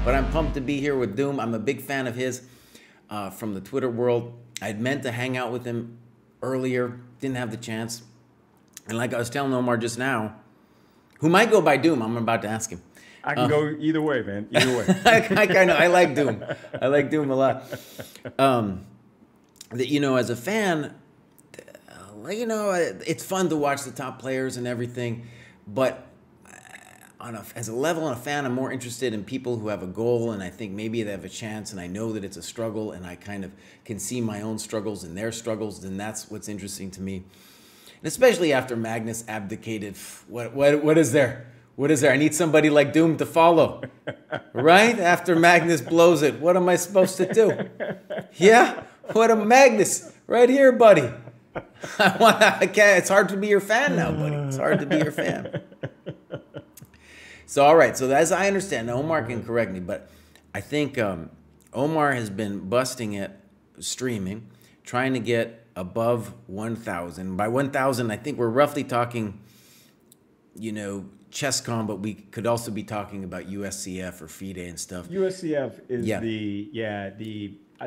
But I'm pumped to be here with Doom. I'm a big fan of his from the Twitter world. I'd meant to hang out with him earlier, didn't have the chance. And like I was telling Omar just now, who might go by Doom, I'm about to ask him. I can go either way, man. Either way. I like Doom. I like Doom a lot. You know, as a fan, you know, it's fun to watch the top players and everything, but as a level and a fan, I'm more interested in people who have a goal, and I think maybe they have a chance, and I know that it's a struggle, and I kind of can see my own struggles and their struggles, and that's what's interesting to me. And especially after Magnus abdicated, what is there? What is there? I need somebody like Doom to follow, right? After Magnus blows it, what am I supposed to do? Yeah, what a Magnus right here, buddy. I can't. It's hard to be your fan now, buddy. It's hard to be your fan. So all right. So as I understand, now Omar can correct me, but I think Omar has been busting it, streaming, trying to get above 1,000. By 1,000, I think we're roughly talking, you know, ChessCon, but we could also be talking about USCF or FIDE and stuff. USCF is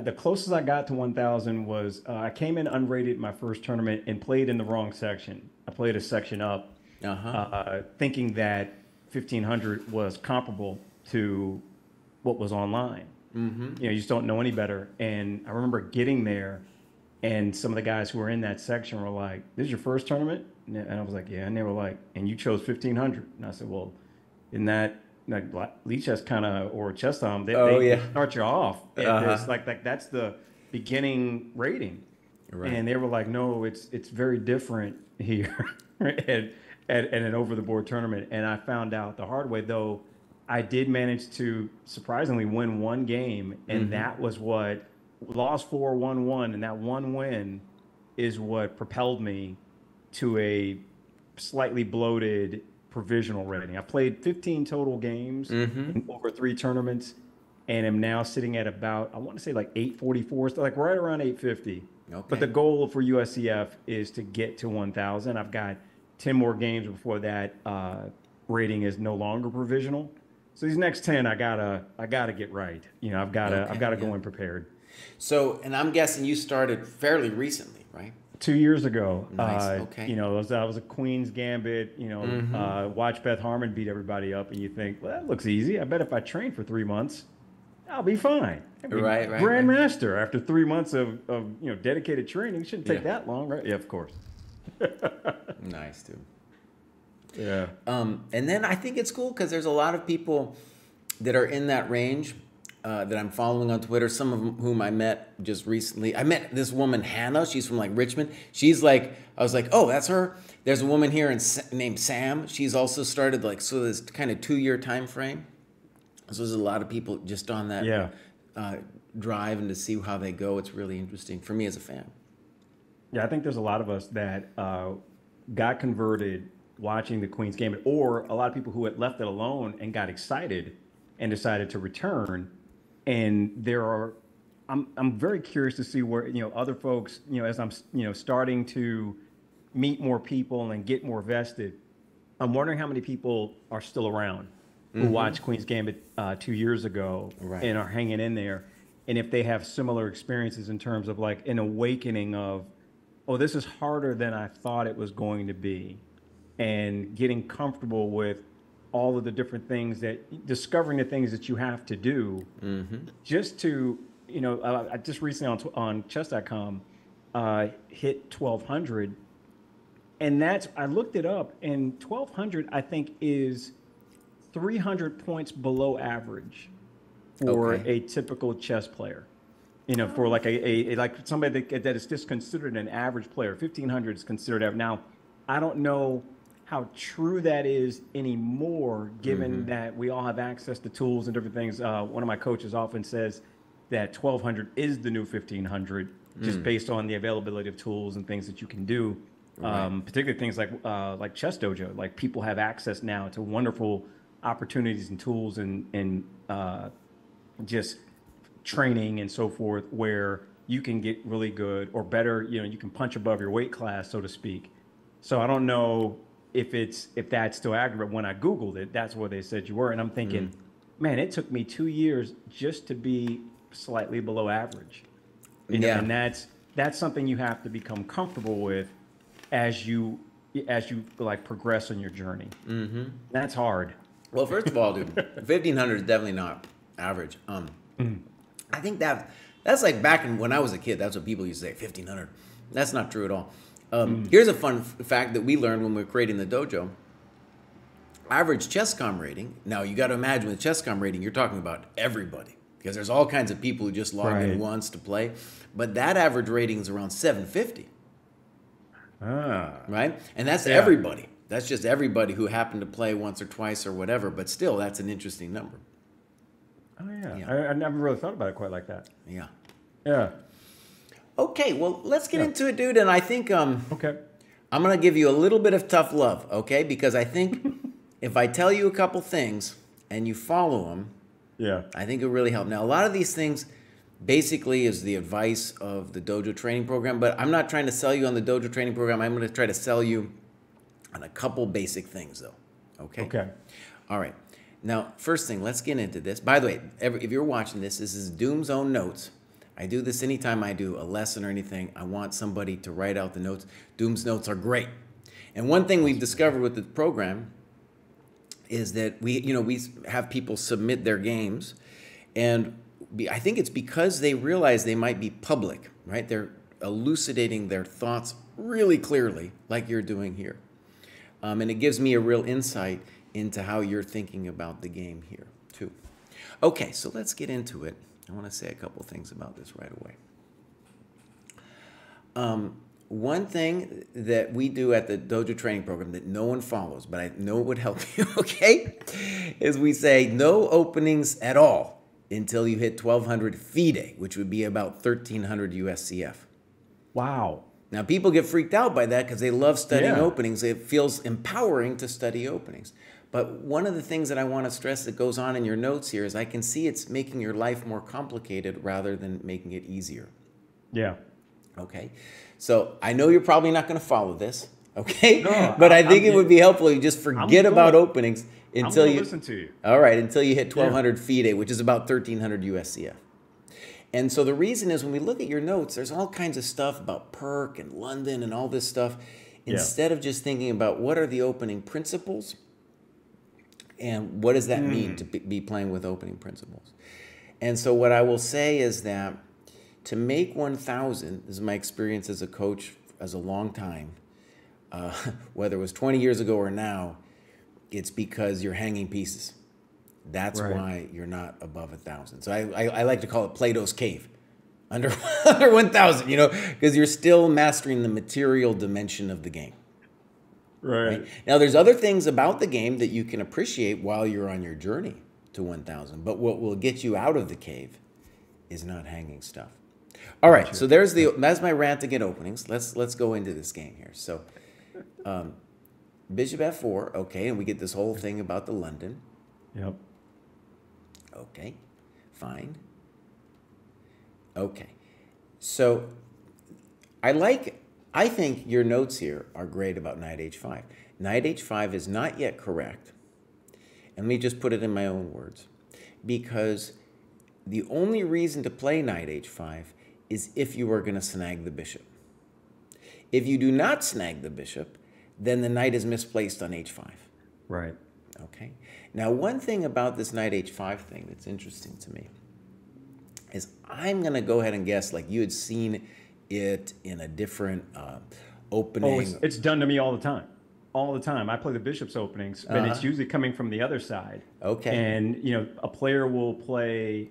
the closest I got to 1,000 was I came in unrated my first tournament and played in the wrong section. I played a section up, thinking that 1,500 was comparable to what was online. You know, you just don't know any better. And I remember getting there, and some of the guys who were in that section were like, "This is your first tournament?" And I was like, "Yeah." And they were like, "And you chose 1,500?" And I said, "Well, in that, like Lead Chess kind of, or Chess Tom, they start you off. It's like that's the beginning rating." Right. And they were like, "No, it's very different here at an over-the-board tournament." And I found out the hard way, though. I did manage to surprisingly win one game, and that was what lost 4, won 1, and that one win is what propelled me to a slightly bloated provisional rating. I played 15 total games in over 3 tournaments, and am now sitting at about, I want to say like 844, so like right around 850. Okay. But the goal for USCF is to get to 1,000. I've got 10 more games before that rating is no longer provisional. So these next 10, I gotta get right. You know, I've gotta go in prepared. So, and I'm guessing you started fairly recently, right? 2 years ago. Nice. Okay. You know, I was a Queen's Gambit. You know, watch Beth Harmon beat everybody up, and you think, well, that looks easy. I bet if I train for 3 months, I'll be fine. Right. Grandmaster after 3 months of you know, dedicated training. It shouldn't take that long, right? Yeah, of course. Nice, dude. Yeah. And then I think it's cool because there's a lot of people that are in that range that I'm following on Twitter, some of whom I met just recently. I met this woman, Hannah. She's from like Richmond. She's like, I was like, oh, that's her. There's a woman here named Sam. She's also started like, so this kind of 2-year time frame. So there's a lot of people just on that drive, and to see how they go, it's really interesting for me as a fan. Yeah, I think there's a lot of us that got converted watching the Queen's Gambit, or a lot of people who had left it alone and got excited and decided to return. And I'm very curious to see where, you know, other folks, you know, as I'm, you know, starting to meet more people and get more vested, I'm wondering how many people are still around who watched Queen's Gambit 2 years ago and are hanging in there. And if they have similar experiences in terms of like an awakening of, oh, this is harder than I thought it was going to be. And getting comfortable with all of the different things discovering the things that you have to do just to, you know, I just recently on chess.com hit 1,200. And I looked it up, and 1,200, I think, is 300 points below average for a typical chess player. You know, for like like somebody that is just considered an average player. 1,500 is considered average. Now, I don't know how true that is anymore, given that we all have access to tools and different things. One of my coaches often says that 1,200 is the new 1,500, just based on the availability of tools and things that you can do. Particularly things like ChessDojo. Like, people have access now to wonderful opportunities and tools and just training and so forth, where you can get really good or better. You know, you can punch above your weight class, so to speak. So I don't know if that's still accurate. When I Googled it, that's where they said you were. And I'm thinking, man, it took me 2 years just to be slightly below average. You know, Yeah. and that's something you have to become comfortable with as you like progress on your journey. Mm-hmm. That's hard. Well, first of all, dude, 1,500 is definitely not average. I think that's like back when I was a kid. That's what people used to say, 1,500. That's not true at all. Here's a fun fact that we learned when we were creating the dojo. Average ChessCom rating. Now, you got to imagine with ChessCom rating, you're talking about everybody. Because there's all kinds of people who just log in once to play. But that average rating is around 750. Right? And that's everybody. That's just everybody who happened to play once or twice or whatever. But still, that's an interesting number. Oh, yeah. I never really thought about it quite like that. Yeah. Yeah. Okay, well, let's get into it, dude. And I think Okay. I'm going to give you a little bit of tough love, okay? Because I think if I tell you a couple things and you follow them, Yeah. I think it'll really help. Now, a lot of these things basically is the advice of the dojo training program, but I'm not trying to sell you on the dojo training program. I'm going to try to sell you on a couple basic things, though. Okay? Okay. All right. Now, first thing, let's get into this. By the way, if you're watching this, this is Doom's own notes. I do this anytime I do a lesson or anything. I want somebody to write out the notes. Doom's notes are great. And one thing we've discovered with the program is that we have people submit their games, and I think it's because they realize they might be public, right? They're elucidating their thoughts really clearly, like you're doing here. And it gives me a real insight into how you're thinking about the game here, too. Okay, so let's get into it. I want to say a couple things about this right away. One thing that we do at the dojo training program that no one follows, but I know it would help you, okay, is we say no openings at all until you hit 1,200 FIDE, which would be about 1,300 USCF. Wow. Now, people get freaked out by that because they love studying Yeah. openings. It feels empowering to study openings. But one of the things that I want to stress that goes on in your notes here is I can see it's making your life more complicated rather than making it easier. Yeah. Okay? So I know you're probably not going to follow this, okay? No, but I think it would be helpful if you just forget about openings until I'm you listen to you. All right, until you hit 1,200 FIDE, which is about 1,300 USCF. And so the reason is when we look at your notes, there's all kinds of stuff about Perk and London and all this stuff. Instead of just thinking about what are the opening principles and what does that mean to be playing with opening principles. And so what I will say is that to make 1,000, this is my experience as a coach as a long time, whether it was 20 years ago or now, it's because you're hanging pieces. That's why you're not above 1,000. So I like to call it Plato's cave, under 1,000, you know, because you're still mastering the material dimension of the game. Right. Now, there's other things about the game that you can appreciate while you're on your journey to 1,000. But what will get you out of the cave is not hanging stuff. All right. So that's my rant to get openings. Let's go into this game here. So, Bishop F4. Okay, and we get this whole thing about the London. Yep. Okay, fine. Okay, so I think your notes here are great about knight h5. Knight h5 is not yet correct. And let me just put it in my own words. Because the only reason to play knight h5 is if you are going to snag the bishop. If you do not snag the bishop, then the knight is misplaced on h5. Right. Okay. Now, one thing about this knight h5 thing that's interesting to me is I'm going to go ahead and guess like you had seen it in a different opening. Oh, it's done to me all the time. All the time. I play the bishop's openings, but it's usually coming from the other side. Okay. And, you know, a player will play,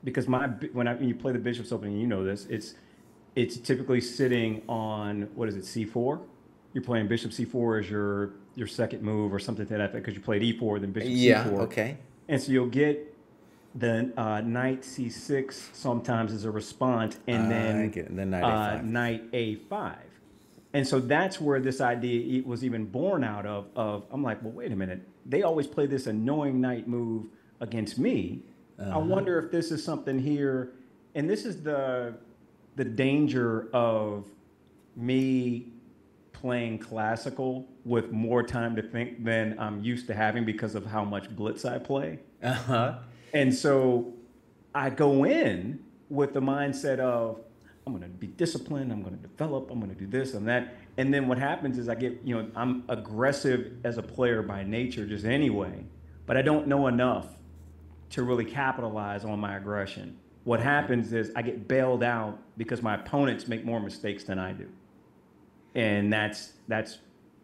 because when you play the bishop's opening, you know this, it's typically sitting on, what is it, c4? You're playing bishop c4 as your second move or something like that because you played e4, then bishop c4. Yeah, okay. And so you'll get the knight c6 sometimes as a response, and then knight a5. And so that's where this idea was even born out of I'm like, well, wait a minute. They always play this annoying knight move against me. I wonder if this is something here. And this is the danger of me playing classical with more time to think than I'm used to having because of how much blitz I play. Uh-huh. And so I go in with the mindset of I'm going to be disciplined, I'm going to develop, I'm going to do this and that. And then what happens is I get, I'm aggressive as a player by nature just anyway, but I don't know enough to really capitalize on my aggression. What happens is I get bailed out because my opponents make more mistakes than I do. And that's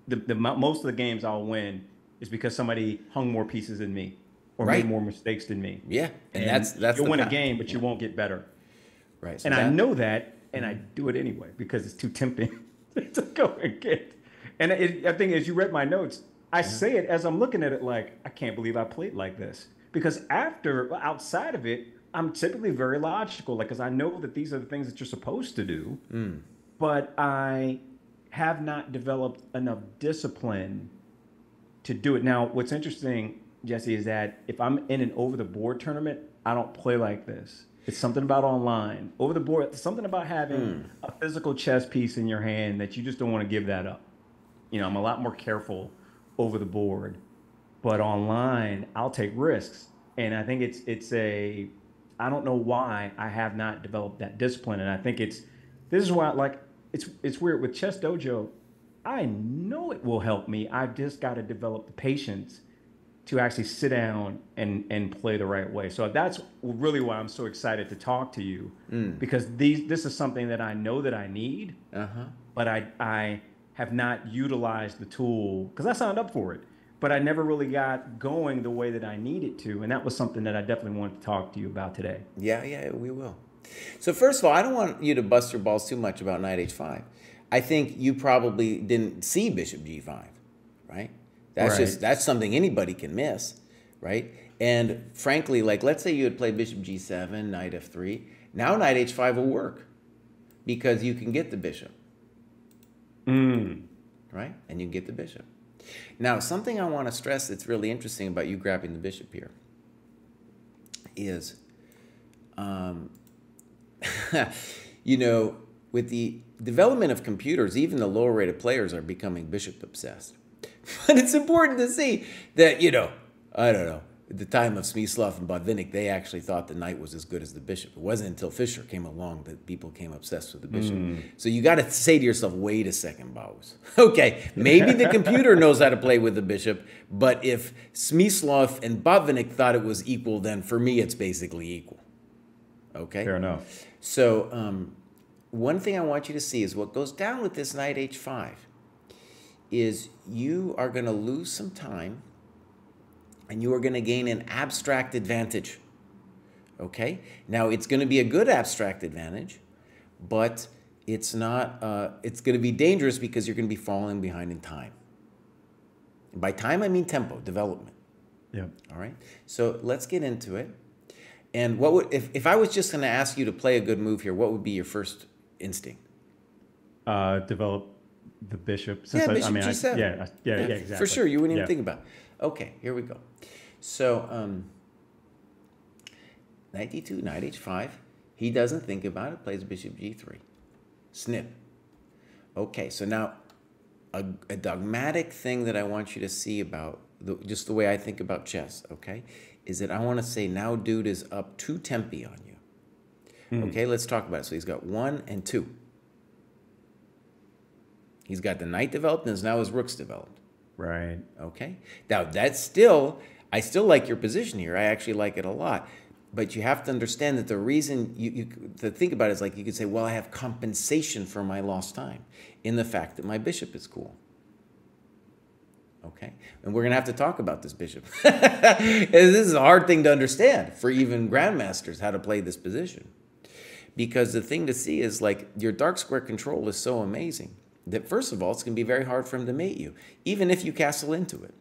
the most of the games I'll win is because somebody hung more pieces than me or Right. made more mistakes than me. Yeah, and that's you'll the win a path. game, but you won't get better. Right. So And I that- know that, and I do it anyway because it's too tempting to go and get. And I think as you read my notes, I say it as I'm looking at it like, I can't believe I played like this. Because outside of it, I'm typically very logical, like, because I know that these are the things that you're supposed to do, but I have not developed enough discipline to do it. Now, what's interesting, Jesse, is that if I'm in an over-the-board tournament, I don't play like this. It's something about online. Over the board, something about having a physical chess piece in your hand that you just don't want to give that up. I'm a lot more careful over the board. But online, I'll take risks. And I think I don't know why I have not developed that discipline. And I think this is why, like, it's weird with ChessDojo. I know it will help me. I've just got to develop the patience to actually sit down and play the right way. So that's really why I'm so excited to talk to you, because this is something that I know that I need, but I have not utilized the tool because I signed up for it, but I never really got going the way that I needed to. And that was something that I definitely wanted to talk to you about today. Yeah, we will. So first of all, I don't want you to bust your balls too much about knight h5. I think you probably didn't see bishop g5, right? That's something anybody can miss, right? And frankly, like, let's say you had played bishop g7, knight f3. Now knight h5 will work because you can get the bishop, right? And you can get the bishop. Now, something I want to stress that's really interesting about you grabbing the bishop here is, with the development of computers, even the lower rated players are becoming bishop obsessed. But it's important to see that, I don't know, at the time of Smyslov and Botvinnik, they actually thought the knight was as good as the bishop. It wasn't until Fischer came along that people became obsessed with the bishop. So you got to say to yourself, wait a second, Baus. Okay, maybe the computer knows how to play with the bishop, but if Smyslov and Botvinnik thought it was equal, then for me it's basically equal. Okay? Fair enough. So one thing I want you to see is what goes down with this knight h5 is you are going to lose some time and you are going to gain an abstract advantage. Okay? Now, it's going to be a good abstract advantage, but it's not, it's going to be dangerous because you're going to be falling behind in time. And by time, I mean tempo, development. Yeah. All right? So let's get into it. And what would, if I was just going to ask you to play a good move here, what would be your first instinct? Develop the bishop. Yeah, bishop g7. Yeah, exactly. For sure, you wouldn't even think about it. Okay, here we go. So, knight d2, knight h5. He doesn't think about it, plays bishop g3. Snip. Okay, so now a dogmatic thing that I want you to see about, just the way I think about chess, okay, is that I want to say now dude is up 2 tempi on you. Okay, let's talk about it. So he's got 1 and 2. He's got the knight developed, and now his rook's developed. Right. Okay. Now, I still like your position here. I actually like it a lot. But you have to understand that the reason to think about it is like you could say, well, I have compensation for my lost time in the fact that my bishop is cool. Okay. And we're going to have to talk about this bishop. This is a hard thing to understand for even grandmasters, how to play this position. Because the thing to see is like your dark square control is so amazing that first of all, it's going to be very hard for him to mate you, even if you castle into it.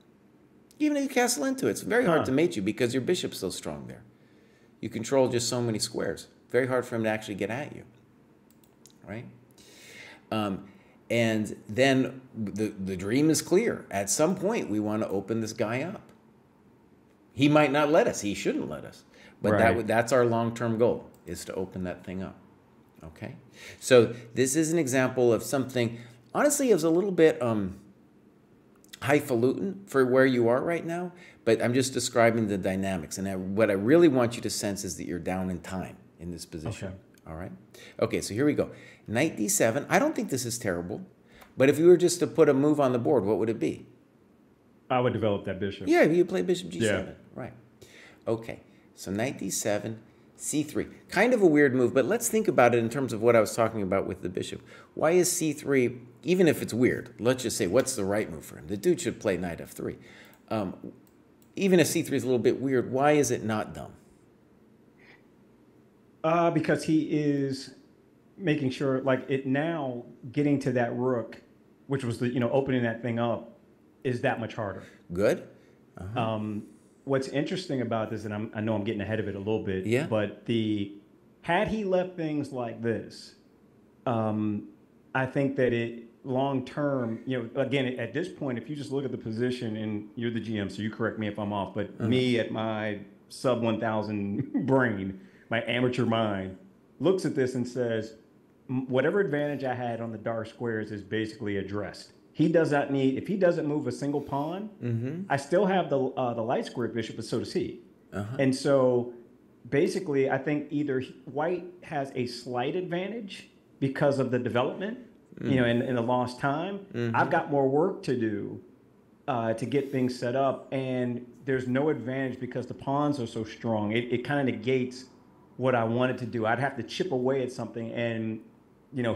Even if you castle into it, it's very hard to mate you because your bishop's so strong there. You control just so many squares. Very hard for him to actually get at you, right? And then the dream is clear. At some point, we want to open this guy up. He might not let us. He shouldn't let us. But that's our long-term goal, is to open that thing up. Okay? So this is an example of something honestly, it was a little bit highfalutin for where you are right now, but I'm just describing the dynamics. And what I really want you to sense is that you're down in time in this position. Okay. All right? Okay, so here we go. Knight d7. I don't think this is terrible, but if you were just to put a move on the board, what would it be? I would develop that bishop. Yeah, you play bishop g7. Yeah. Right. Okay, so knight d7, c3. Kind of a weird move, but let's think about it in terms of what I was talking about with the bishop. Why is c3, even if it's weird, let's just say, what's the right move for him? The dude should play knight f3. Even if c3 is a little bit weird, why is it not dumb? Because he is making sure, like, it now getting to that rook, which was the, opening that thing up, is that much harder. Good. What's interesting about this, and I know I'm getting ahead of it a little bit, yeah. but had he left things like this, I think that it long term, again, at this point, if you just look at the position, and you're the GM, so you correct me if I'm off, but me at my sub 1,000 brain, my amateur mind, looks at this and says, whatever advantage I had on the dark squares is basically addressed. He does not need, if he doesn't move a single pawn, I still have the light square bishop, but so does he. And so basically, I think either white has a slight advantage because of the development, in the lost time. I've got more work to do to get things set up, and there's no advantage because the pawns are so strong. It kind of negates what I wanted to do. I'd have to chip away at something, and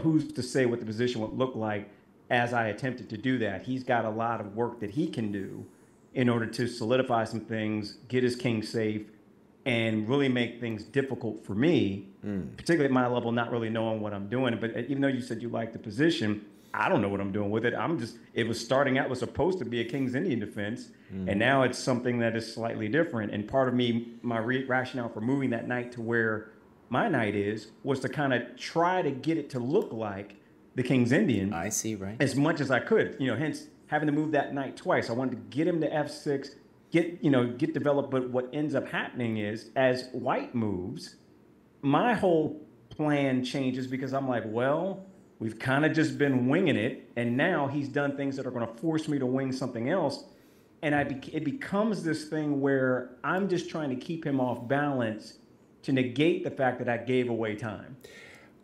who's to say what the position would look like as I attempted to do that. He's got a lot of work that he can do in order to solidify some things, get his king safe, and really make things difficult for me, particularly at my level, not really knowing what I'm doing. But even though you said you like the position, I don't know what I'm doing with it. It was starting out, was supposed to be a King's Indian defense, and now it's something that is slightly different. And part of me, my rationale for moving that knight to where my knight is, was to kind of try to get it to look like the King's Indian. I see, right. As much as I could, hence having to move that knight twice. I wanted to get him to f6, get developed. But what ends up happening is, as white moves, my whole plan changes, because I'm like, well, we've kind of just been winging it, and now he's done things that are going to force me to wing something else. And it becomes this thing where I'm just trying to keep him off balance to negate the fact that I gave away time.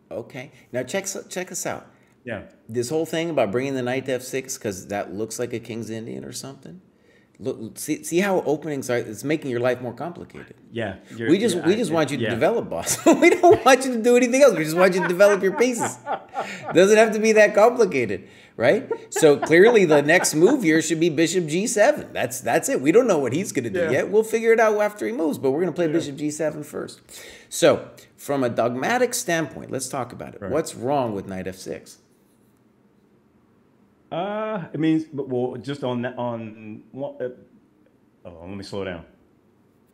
Okay. Now check us out. Yeah. This whole thing about bringing the knight to f6 because that looks like a King's Indian or something. Look, see how openings are. It's making your life more complicated. Yeah. We just want you to develop, boss. We don't want you to do anything else. We just want you to develop your pieces. Doesn't have to be that complicated, right? So clearly the next move here should be bishop g7. That's it. We don't know what he's going to do yet. We'll figure it out after he moves, but we're going to play bishop g7 first. So from a dogmatic standpoint, let's talk about it. Right. What's wrong with knight f6? It means, well, just on that, let me slow down.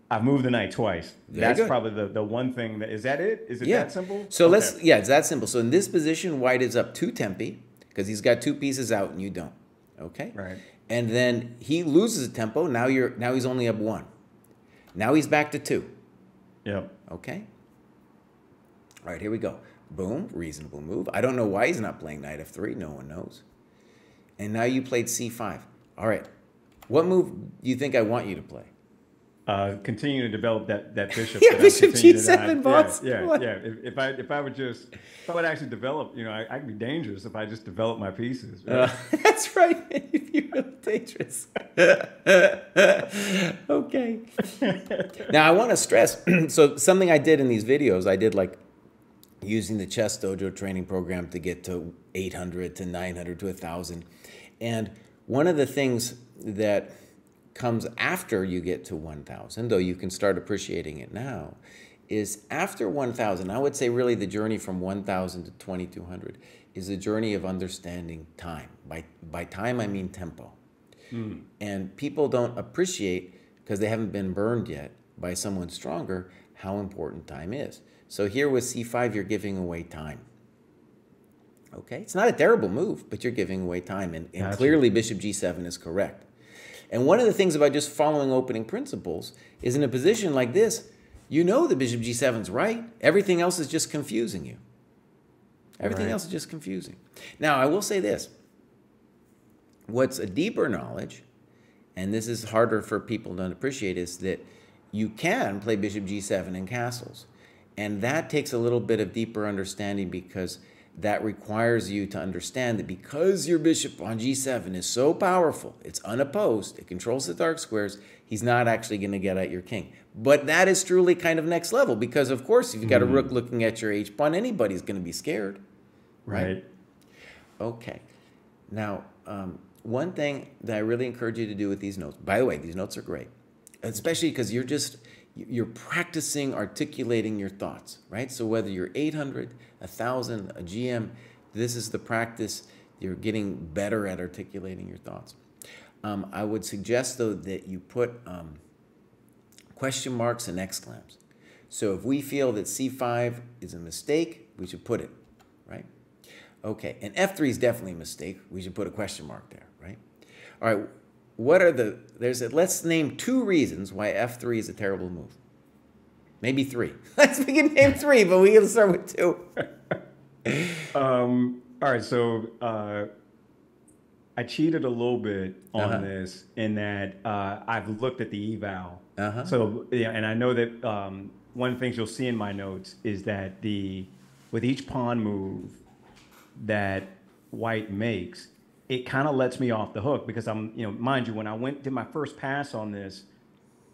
I've moved the knight twice. That's probably the one thing that, is that it? Is it that simple? So it's that simple. So in this position, white is up 2 tempi because he's got 2 pieces out and you don't. Okay? Right. And then he loses a tempo. Now he's only up 1. Now he's back to 2. Yep. Okay? All right, here we go. Boom, reasonable move. I don't know why he's not playing knight f3. No one knows. And now you played c5. All right. What move do you think I want you to play? Continue to develop that bishop. Yeah, bishop g7, boss. Yeah. If I would actually develop, I could be dangerous if I just develop my pieces. Right? That's right. You'd be really dangerous. Okay. Now I want to stress. So something I did in these videos, I did like using the ChessDojo training program to get to 800 to 900 to 1,000. And one of the things that comes after you get to 1,000, though you can start appreciating it now, is after 1,000, I would say really the journey from 1,000 to 2,200 is a journey of understanding time. By time, I mean tempo. And people don't appreciate, because they haven't been burned yet by someone stronger, how important time is. So here with c5, you're giving away time. Okay? It's not a terrible move, but you're giving away time. And clearly bishop g7 is correct. And one of the things about just following opening principles is in a position like this, you know the bishop g7 is right. Everything else is just confusing you. Everything else is just confusing. Now, I will say this. What's a deeper knowledge, and this is harder for people to appreciate, is that you can play bishop g7 in castles. And that takes a little bit of deeper understanding, because that requires you to understand that because your bishop on g7 is so powerful, it's unopposed, it controls the dark squares, he's not actually going to get at your king. But that is truly kind of next level, because of course if you've got a rook looking at your h-pawn, anybody's going to be scared. Right? Okay. Now, one thing that I really encourage you to do with these notes, by the way, these notes are great, especially because you're practicing articulating your thoughts, right? So whether you're 800, 1,000, a GM, this is the practice. You're getting better at articulating your thoughts. I would suggest, though, that you put question marks and exclams. So if we feel that C5 is a mistake, we should put it, right? Okay, and F3 is definitely a mistake. We should put a question mark there, right? All right. What are let's name 2 reasons why F3 is a terrible move. Maybe 3. We can name 3, but we can start with 2. All right, so I cheated a little bit on this in that I've looked at the eval. So, yeah, and I know that one of the things you'll see in my notes is that with each pawn move that white makes, it kind of lets me off the hook, because mind you, when I did my first pass on this,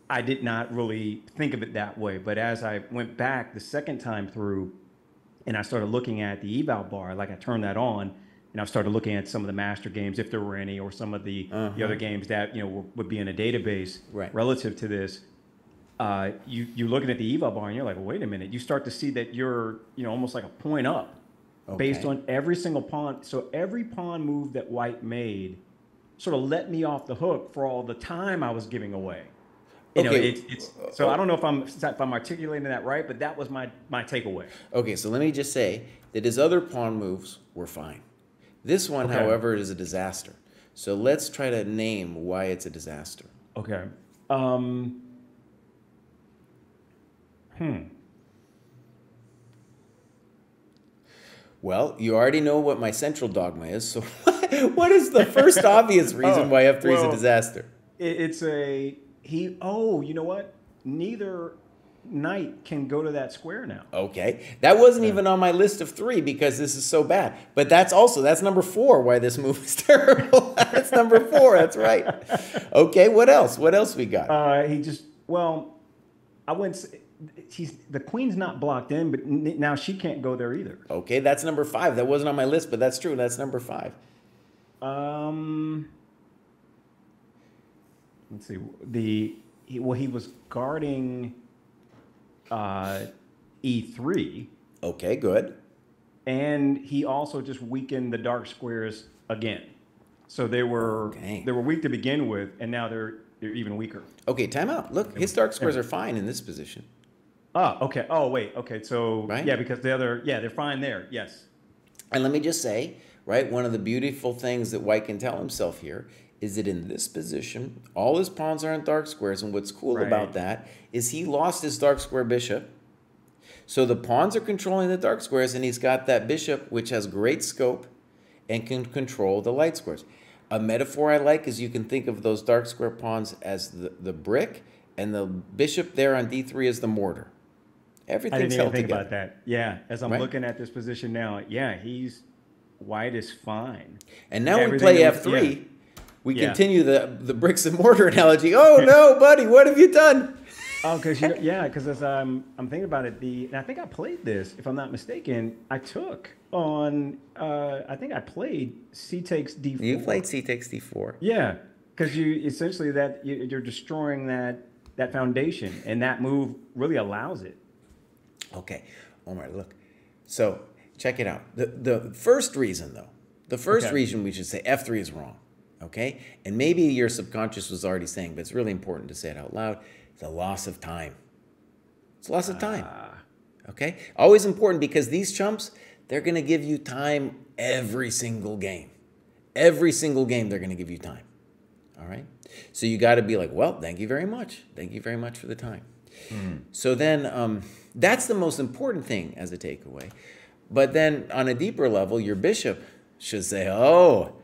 I did not really think of it that way. But as I went back the second time through and I started looking at the eval bar, like I turned that on and I started looking at some of the master games, if there were any, or some of the other games that, would be in a database relative to this. You're looking at the eval bar and you're like, well, wait a minute. You start to see that you're, almost like a point up. Based on every single pawn. So every pawn move that white made sort of let me off the hook for all the time I was giving away. So I don't know if I'm articulating that right, but that was my takeaway. Okay, so let me just say that his other pawn moves were fine. This one, however, is a disaster. So let's try to name why it's a disaster. Okay. Well, you already know what my central dogma is, so what is the first obvious reason why F3 is a disaster? You know what? Neither knight can go to that square now. Okay. That wasn't even on my list of 3 because this is so bad. But that's number 4 why this move is terrible. That's number 4, that's right. Okay, what else? What else we got? I wouldn't say... the queen's not blocked in, but now she can't go there either. Okay, that's number 5. That wasn't on my list, but that's true. That's number 5. Let's see. He was guarding E3. Okay, good. And he also just weakened the dark squares again. So they were weak to begin with, and now they're even weaker. Okay, time out. Look, his dark squares are fine in this position. Oh, okay. Oh, wait. Okay, so yeah, because they're fine there. Yes. And let me just say, right, one of the beautiful things that white can tell himself here is that in this position, all his pawns are in dark squares, and what's cool about that is he lost his dark square bishop. So the pawns are controlling the dark squares, and he's got that bishop, which has great scope and can control the light squares. A metaphor I like is you can think of those dark square pawns as the brick, and the bishop there on D3 is the mortar. Everything's held together. I didn't even think about that. Yeah, as I'm looking at this position now, white is fine. And now we play F3. We continue the bricks and mortar analogy. Oh no, buddy, what have you done? Oh, because as I'm thinking about it, and I think I played this, if I'm not mistaken. I took on. I think I played C takes D4. You played C takes D4. Yeah, because you're destroying that foundation, and that move really allows it. Okay, Omar, look. So check it out. The first reason, though, reason we should say F3 is wrong. Okay, and maybe your subconscious was already saying, but it's really important to say it out loud. It's a loss of time. It's a loss of time. Okay, always important because these chumps, they're going to give you time every single game. Every single game, they're going to give you time. All right, so you got to be like, well, thank you very much. Thank you very much for the time. So then that's the most important thing as a takeaway. But then on a deeper level, your bishop should say, oh,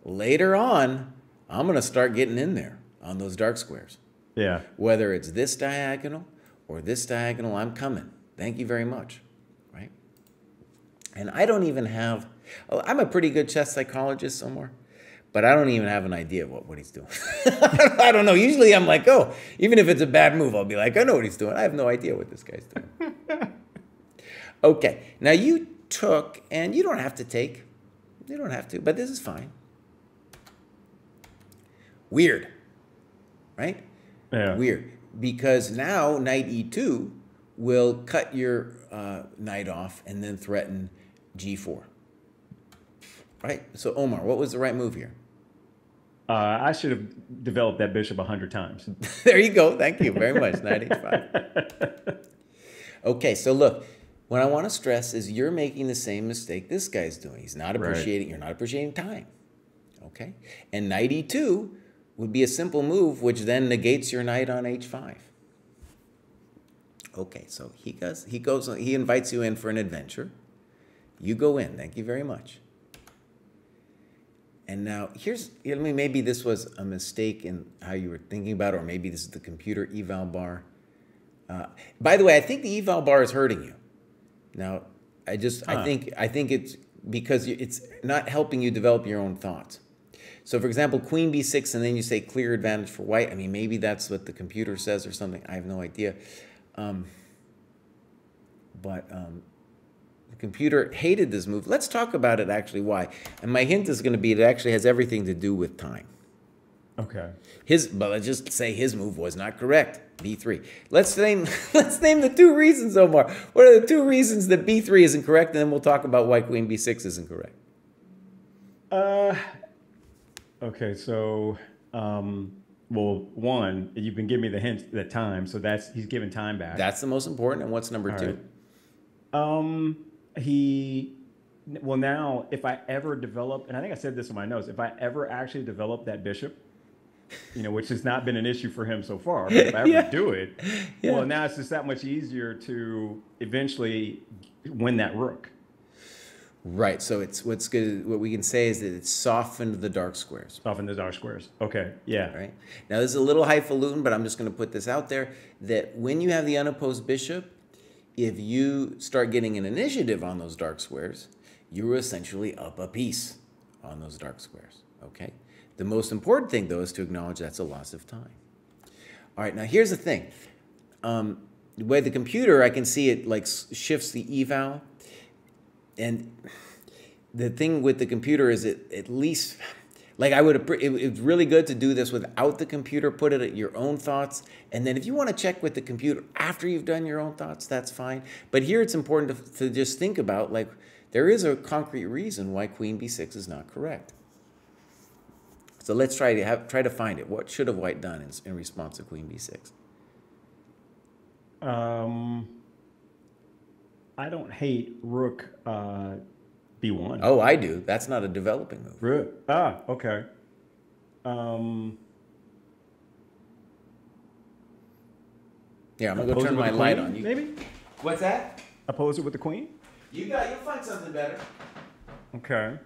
later on, I'm going to start getting in there on those dark squares. Yeah. Whether it's this diagonal or this diagonal, I'm coming. Thank you very much, right? And I don't even have, I'm a pretty good chess psychologist somewhere, but I don't even have an idea of what he's doing. I don't know. Usually I'm like, oh, even if it's a bad move, I'll be like, I know what he's doing. I have no idea what this guy's doing. Okay, now you took, and you don't have to take. You don't have to, but this is fine. Weird, right? Yeah. Weird, because now knight e2 will cut your knight off and then threaten g4. Right? So Omar, what was the right move here? I should have developed that bishop 100 times. There you go. Thank you very much. Knight h5. Okay, so look, what I want to stress is you're making the same mistake this guy's doing. He's not appreciating, you're not appreciating time. Okay? And knight e2 would be a simple move, which then negates your knight on h5. Okay, so he invites you in for an adventure. You go in. Thank you very much. And now maybe this was a mistake in how you were thinking about it, or maybe this is the computer eval bar. By the way, I think the eval bar is hurting you. Now, I think it's because it's not helping you develop your own thoughts. So, for example, queen b6, and then you say clear advantage for white. I mean, maybe that's what the computer says or something. I have no idea. The computer hated this move. Let's talk about it, actually, why. And my hint is going to be it actually has everything to do with time. Okay. But let's just say his move was not correct. b3. Let's name the two reasons, Omar. What are the two reasons that b3 isn't correct? And then we'll talk about why queen b6 isn't correct. Okay, so, well, one, you've been giving me the hint, the time, so he's giving time back. That's the most important. And what's number two? Right. Well, now, if I ever develop, and I think I said this in my notes, if I ever actually develop that bishop, which has not been an issue for him so far, but if I ever do it, well, now it's just that much easier to eventually win that rook. Right. So it's what's good. What we can say is that it's softened the dark squares. Softened the dark squares. Okay. Yeah. Right. Now this is a little highfalutin, but I'm just going to put this out there that when you have the unopposed bishop, if you start getting an initiative on those dark squares, you're essentially up a piece on those dark squares. Okay. The most important thing, though, is to acknowledge that's a loss of time. All right. Now here's the thing. The way the computer, I can see it like shifts the eval. And the thing with the computer is it at least, like it's really good to do this without the computer, put it at your own thoughts. And then if you want to check with the computer after you've done your own thoughts, that's fine. But here it's important to just think about, like, there is a concrete reason why queen b6 is not correct. So let's try to find it. What should have white done in response to queen b6? I don't hate rook b1. Oh, I do. That's not a developing move. Rook. Okay. Yeah, I'm going to go turn my light on. Maybe? What's that? Oppose it with the queen? You'll find something better. Okay.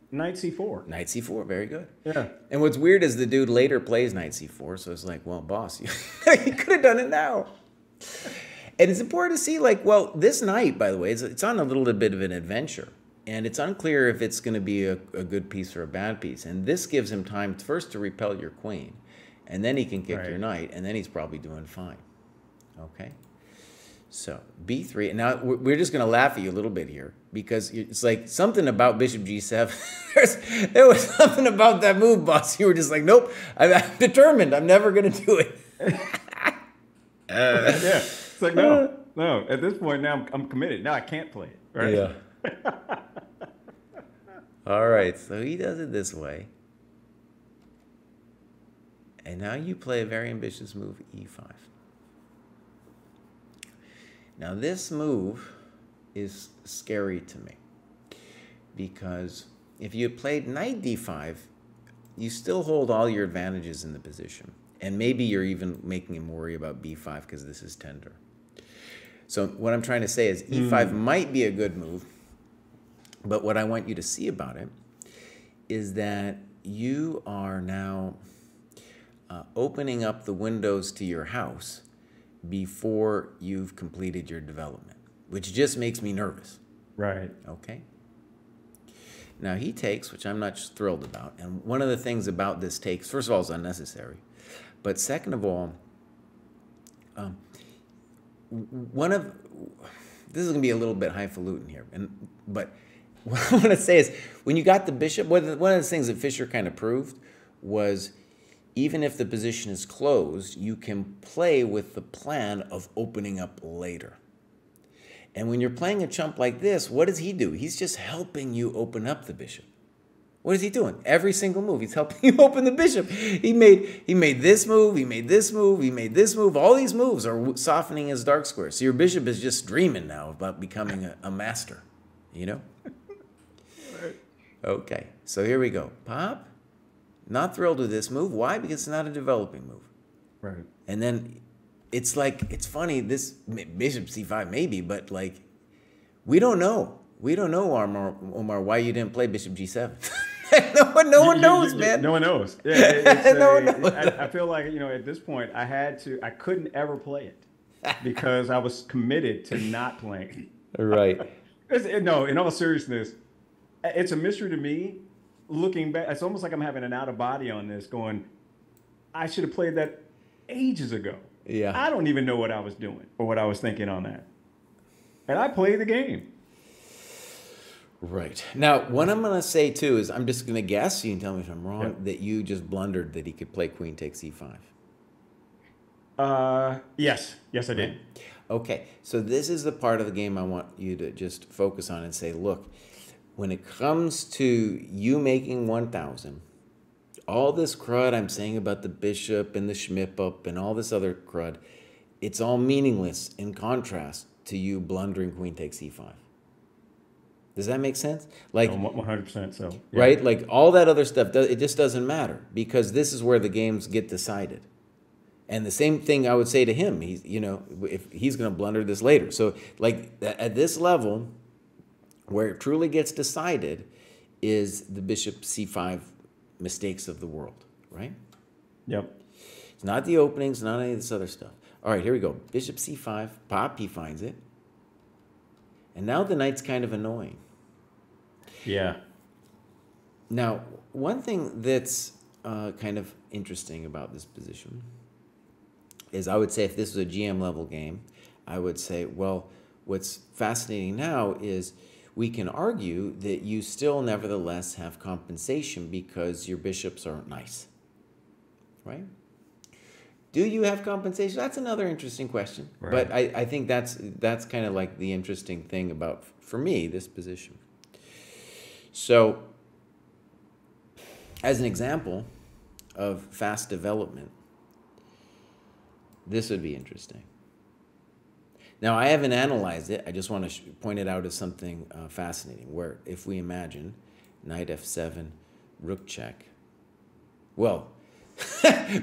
Knight c4. Knight c4, very good. Yeah. And what's weird is the dude later plays knight c4, so it's like, well, boss, you could have done it now. And it's important to see, like, well, this knight, by the way, it's on a little bit of an adventure. And it's unclear if it's going to be a good piece or a bad piece. And this gives him time first to repel your queen. And then he can kick your knight, and then he's probably doing fine. Okay? So, b3. Now, we're just going to laugh at you a little bit here, because it's like something about bishop g7. There was something about that move, boss. You were just like, nope, I'm determined. I'm never going to do it. Yeah. It's like, no. At this point, now I'm committed. Now I can't play it. Right? Yeah. All right. So he does it this way. And now you play a very ambitious move, e5. Now this move is scary to me, because if you played knight d5, you still hold all your advantages in the position. And maybe you're even making him worry about b5 because this is tender. So what I'm trying to say is e5 might be a good move, but what I want you to see about it is that you are now opening up the windows to your house before you've completed your development, which just makes me nervous. Right. Okay. Now he takes, which I'm not thrilled about. And one of the things about this takes, first of all, is unnecessary. But second of all, this is going to be a little bit highfalutin here. But what I want to say is, when you got the bishop, one of the things that Fischer kind of proved was, even if the position is closed, you can play with the plan of opening up later. And when you're playing a chump like this, what does he do? He's just helping you open up the bishop. What is he doing? Every single move, he's helping you open the bishop. He made this move, he made this move, he made this move. All these moves are softening his dark square. So your bishop is just dreaming now about becoming a master, you know? Okay, so here we go. Pop, not thrilled with this move. Why? Because it's not a developing move. Right. And then it's like, it's funny, this bishop c5 maybe, but like, we don't know. We don't know, Omar, why you didn't play bishop g7. no one knows, man. No one knows. Yeah, no one knows. I feel like, at this point, I couldn't ever play it because I was committed to not playing. Right. No, in all seriousness, it's a mystery to me. Looking back, it's almost like I'm having an out of body on this, going, I should have played that ages ago. Yeah. I don't even know what I was doing or what I was thinking on that. And I played the game. Right. Now, what I'm going to say, too, is I'm just going to guess, you can tell me if I'm wrong, that you just blundered that he could play queen takes e5. Yes. Yes, I did. Okay. So this is the part of the game I want you to just focus on and say, look, when it comes to you making 1,000, all this crud I'm saying about the bishop and the schmip up and all this other crud, it's all meaningless in contrast to you blundering queen takes e5. Does that make sense? Like 100%. So yeah. Right, like all that other stuff, it just doesn't matter because this is where the games get decided. And the same thing I would say to him. He's, if he's going to blunder this later. So, like at this level, where it truly gets decided, is the bishop c5 mistakes of the world, right? Yep. It's not the openings, not any of this other stuff. All right, here we go. Bishop c5, pop, he finds it. And now the knight's kind of annoying. Yeah. Now, one thing that's kind of interesting about this position is, I would say if this was a GM level game, I would say, well, what's fascinating now is we can argue that you still nevertheless have compensation because your bishops aren't nice, right? Do you have compensation? That's another interesting question. Right. But I think that's kind of like the interesting thing about, for me, this position. So, as an example of fast development, this would be interesting. Now, I haven't analyzed it. I just want to point it out as something fascinating, where if we imagine knight f7, rook check, well,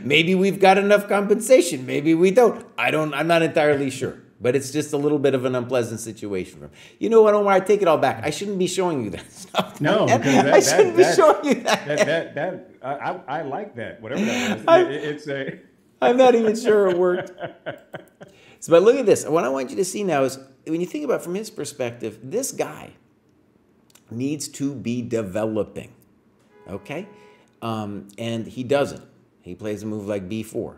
maybe we've got enough compensation. Maybe we don't. I'm not entirely sure. But it's just a little bit of an unpleasant situation for him. You know what, Omar? I take it all back. I shouldn't be showing you that stuff. No, I shouldn't be showing you that. I like that. Whatever that is. I'm not even sure it worked. So, but look at this. What I want you to see now is, when you think about it from his perspective, this guy needs to be developing. Okay? And he doesn't. He plays a move like b4.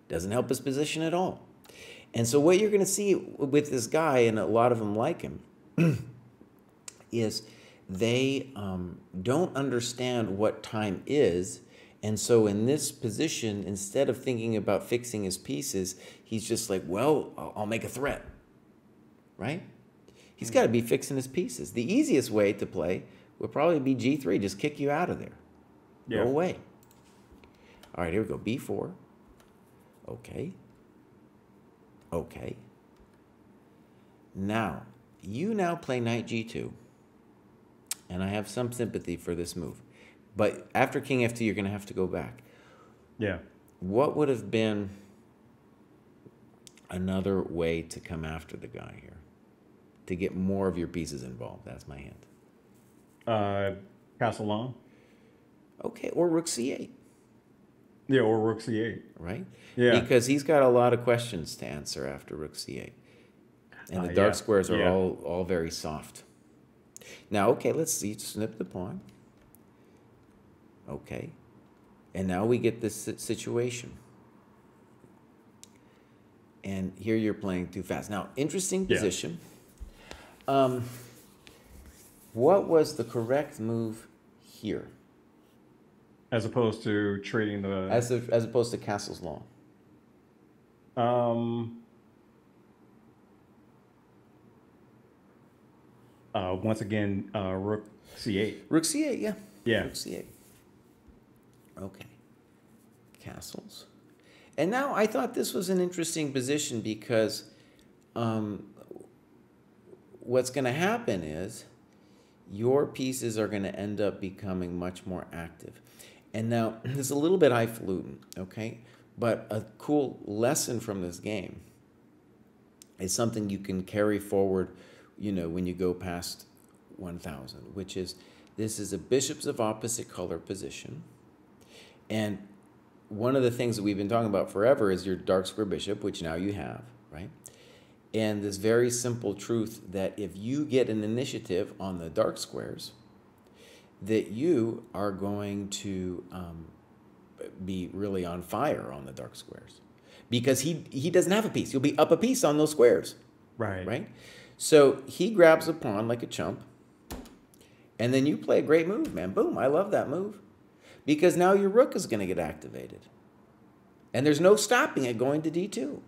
Doesn't help his position at all. And so what you're going to see with this guy, and a lot of them like him, is they don't understand what time is. And so in this position, instead of thinking about fixing his pieces, he's just like, well, I'll make a threat, right? He's got to be fixing his pieces. The easiest way to play would probably be g3, just kick you out of there. Yeah. Go away. All right, here we go, b4. Okay. Okay. Now, you now play knight g2, and I have some sympathy for this move. But after king f2, you're going to have to go back. Yeah. what would have been another way to come after the guy here? To get more of your pieces involved. That's my hint. Castle long. Okay, or rook c8. Yeah, or rook c8. Right? Yeah. Because he's got a lot of questions to answer after rook c8. And the dark squares are all very soft. Now, okay, let's see. Snip the pawn. Okay. And now we get this situation. And here you're playing too fast. Now, interesting position. What was the correct move here? As opposed to trading the... As opposed to castles long. Once again, rook c8. Rook c8, yeah. Yeah. Rook c8. Okay. Castles. And now I thought this was an interesting position because what's going to happen is your pieces are going to end up becoming much more active. And now, it's a little bit highfalutin, okay? But a cool lesson from this game is something you can carry forward, you know, when you go past 1,000, which is, this is a bishops of opposite color position. And one of the things that we've been talking about forever is your dark square bishop, which now you have, right? And this very simple truth that if you get an initiative on the dark squares, that you are going to be really on fire on the dark squares. Because he doesn't have a piece. You'll be up a piece on those squares. Right. Right? So he grabs a pawn like a chump, and then you play a great move, man. Boom, I love that move. Because now your rook is going to get activated. And there's no stopping it going to d2.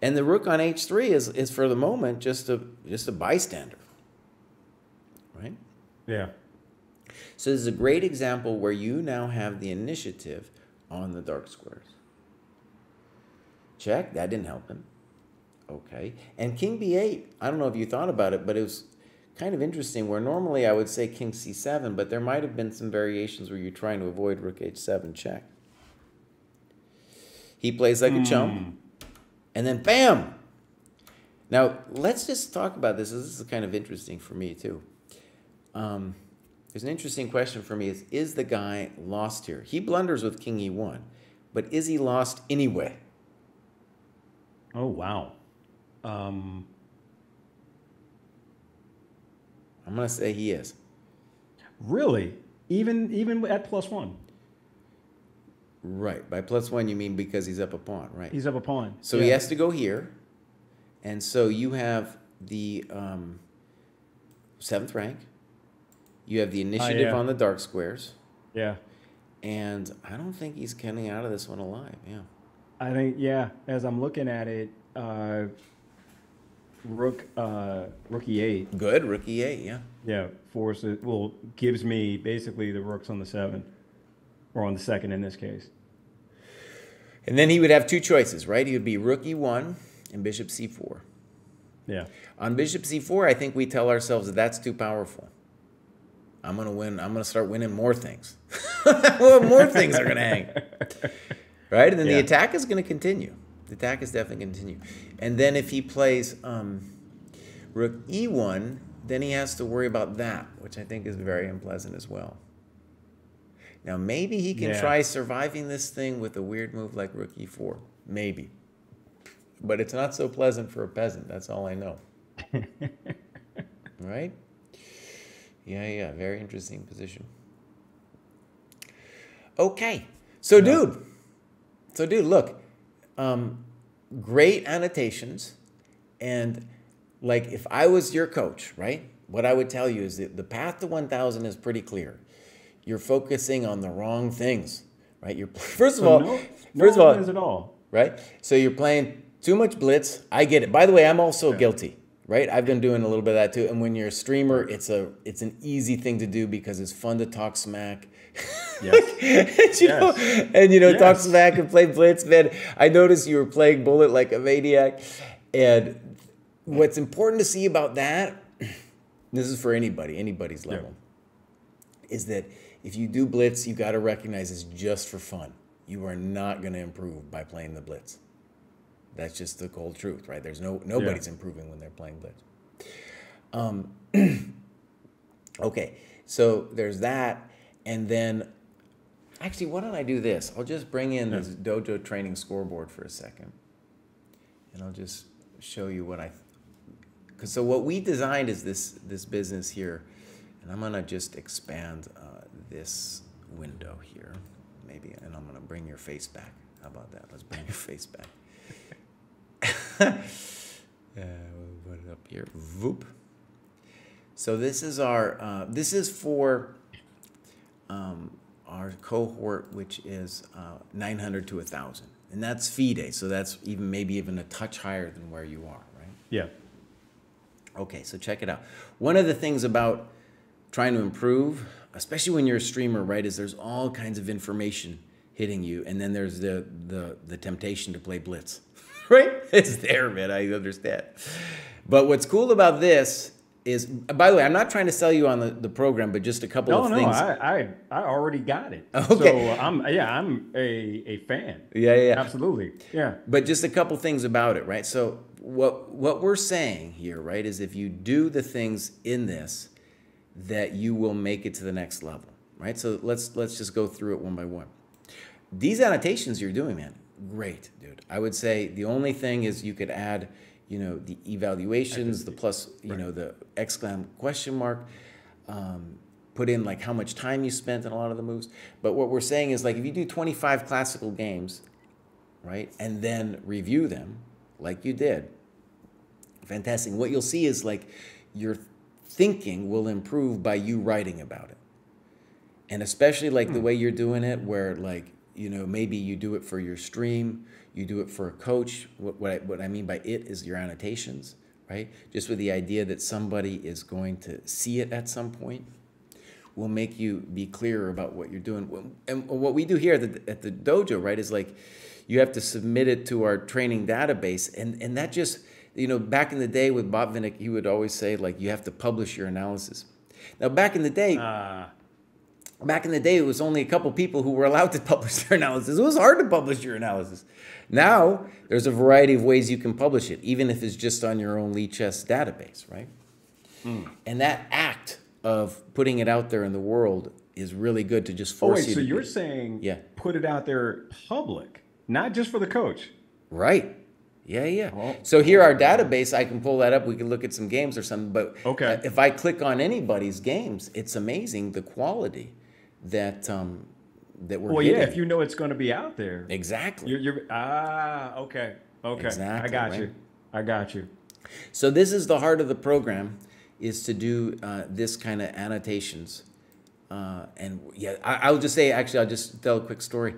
And the rook on h3 is for the moment just a bystander. Right? Yeah. So this is a great example where you now have the initiative on the dark squares. Check. That didn't help him. Okay. And king b8, I don't know if you thought about it, but it was kind of interesting where normally I would say king c7, but there might have been some variations where you're trying to avoid rook h7 check. He plays like a chump, and then bam! Now, let's just talk about this. This is kind of interesting for me, too. There's an interesting question for me is the guy lost here? He blunders with king e1, but is he lost anyway? Oh, wow. I'm going to say he is. Really? Even at +1? Right. By +1, you mean because he's up a pawn, right? He's up a pawn. So he has to go here. And so you have the 7th rank. You have the initiative on the dark squares. Yeah. And I don't think he's getting out of this one alive. Yeah. I think, yeah, as I'm looking at it, rook e8. Good, rook e8, yeah. Yeah, forces, well, gives me basically the rooks on the 7, or on the 2nd in this case. And then he would have two choices, right? He would be rook e1 and bishop c4. Yeah. On bishop c4, I think we tell ourselves that that's too powerful. I'm going to win. I'm going to start winning more things. Well, more things are going to hang. Right? And then the attack is going to continue. The attack is definitely going to continue. And then if he plays rook e1, then he has to worry about that, which I think is very unpleasant as well. Now, maybe he can try surviving this thing with a weird move like rook e4. Maybe. But it's not so pleasant for a peasant. That's all I know. Right? Yeah. Very interesting position. Okay. So, dude, look. Great annotations. And, like, if I was your coach, right, what I would tell you is that the path to 1,000 is pretty clear. You're focusing on the wrong things, right? First of all, at all. Right? So you're playing too much blitz. I get it. By the way, I'm also guilty, right? I've been doing a little bit of that too. And when you're a streamer, it's an easy thing to do because it's fun to talk smack. Yes. Talk smack and play blitz, man. I noticed you were playing bullet like a maniac. And what's important to see about that, this is for anybody's level, is that if you do blitz, you got to recognize it's just for fun. You are not going to improve by playing the blitz. That's just the cold truth, right? There's nobody's improving when they're playing blitz. Okay, so there's that, and then actually, why don't I do this? I'll just bring in this dojo training scoreboard for a second, and I'll just show you what because so what we designed is this business here, and I'm gonna just expand this window here, maybe, and I'm gonna bring your face back. How about that? Let's bring your face back. We'll put it up here. Voop. So this is our this is for our cohort, which is 900 to 1,000, and that's FIDE. So that's maybe even a touch higher than where you are, right? Yeah. Okay, so check it out. One of the things about trying to improve, especially when you're a streamer, right, is there's all kinds of information hitting you, and then there's the temptation to play blitz, right? It's there, man. I understand. But what's cool about this is, by the way, I'm not trying to sell you on the program, but just a couple of things. No, I already got it. Okay. So I'm a fan. Yeah. Absolutely. Yeah. But just a couple things about it, right? So what we're saying here, right, is if you do the things in this, that you will make it to the next level, right? So let's just go through it one by one. These annotations you're doing, man, great, dude. I would say the only thing is you could add, the evaluations, the plus, the exclam question mark, put in like how much time you spent on a lot of the moves. But what we're saying is, like, if you do 25 classical games, right, and then review them like you did, fantastic. What you'll see is, like, your thinking will improve by you writing about it. And especially like the way you're doing it, where, like, maybe you do it for your stream, you do it for a coach. What I mean by it is your annotations, right? Just with the idea that somebody is going to see it at some point will make you be clearer about what you're doing. And what we do here at the dojo, right, is like you have to submit it to our training database. And that just, back in the day with Botvinnik, he would always say, like, you have to publish your analysis. Now, back in the day, it was only a couple people who were allowed to publish their analysis. It was hard to publish your analysis. Now, there's a variety of ways you can publish it, even if it's just on your own Lichess database, right? And that act of putting it out there in the world is really good to just force you to. So you're saying put it out there public, not just for the coach. Right. Yeah. Oh, so here, our database, I can pull that up. We can look at some games or something. But if I click on anybody's games, it's amazing the quality that that we're getting. If you know it's going to be out there. Exactly. Okay. Exactly, I got you. So this is the heart of the program, is to do this kind of annotations. I'll just say, actually, I'll just tell a quick story.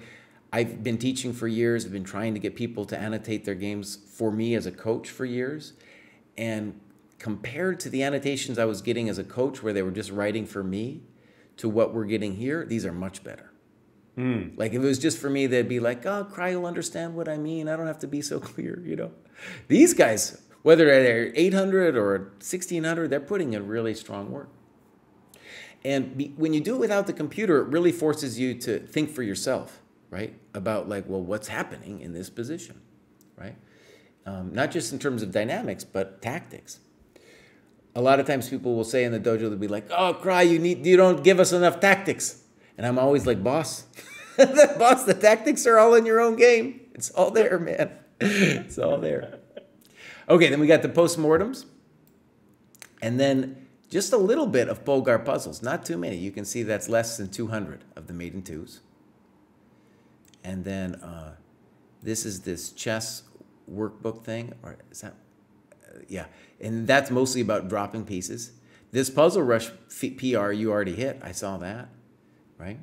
I've been teaching for years. I've been trying to get people to annotate their games for me as a coach for years. And compared to the annotations I was getting as a coach, where they were just writing for me, to what we're getting here, these are much better. Like, if it was just for me, they'd be like, oh, Kraai will understand what I mean. I don't have to be so clear, These guys, whether they're 800 or 1600, they're putting in really strong work. And when you do it without the computer, it really forces you to think for yourself, right? About, like, well, what's happening in this position, right? Not just in terms of dynamics, but tactics. A lot of times people will say in the dojo, they'll be like, oh, Kraai, you don't give us enough tactics. And I'm always like, boss, the tactics are all in your own game. It's all there, man. It's all there. Okay, then we got the postmortems. And then just a little bit of Polgar puzzles. Not too many. You can see that's less than 200 of the maiden twos. And then this is this chess workbook thing. Or is that? Yeah. And that's mostly about dropping pieces. This Puzzle Rush PR you already hit. I saw that, right?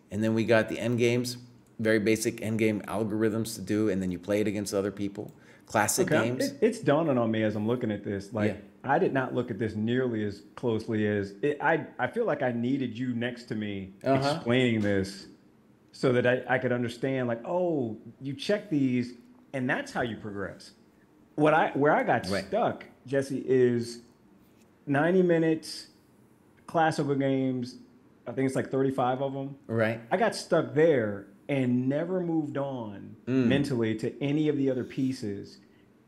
And then we got the endgames, very basic endgame algorithms to do, and then you play it against other people. Classic games. It's dawning on me as I'm looking at this. Like, I did not look at this nearly as closely as I feel like I needed you next to me explaining this so that I could understand, like, oh, you check these and that's how you progress. Where I got stuck, Jesse, is 90 minutes, classical games, I think it's like 35 of them. Right. I got stuck there and never moved on mentally to any of the other pieces.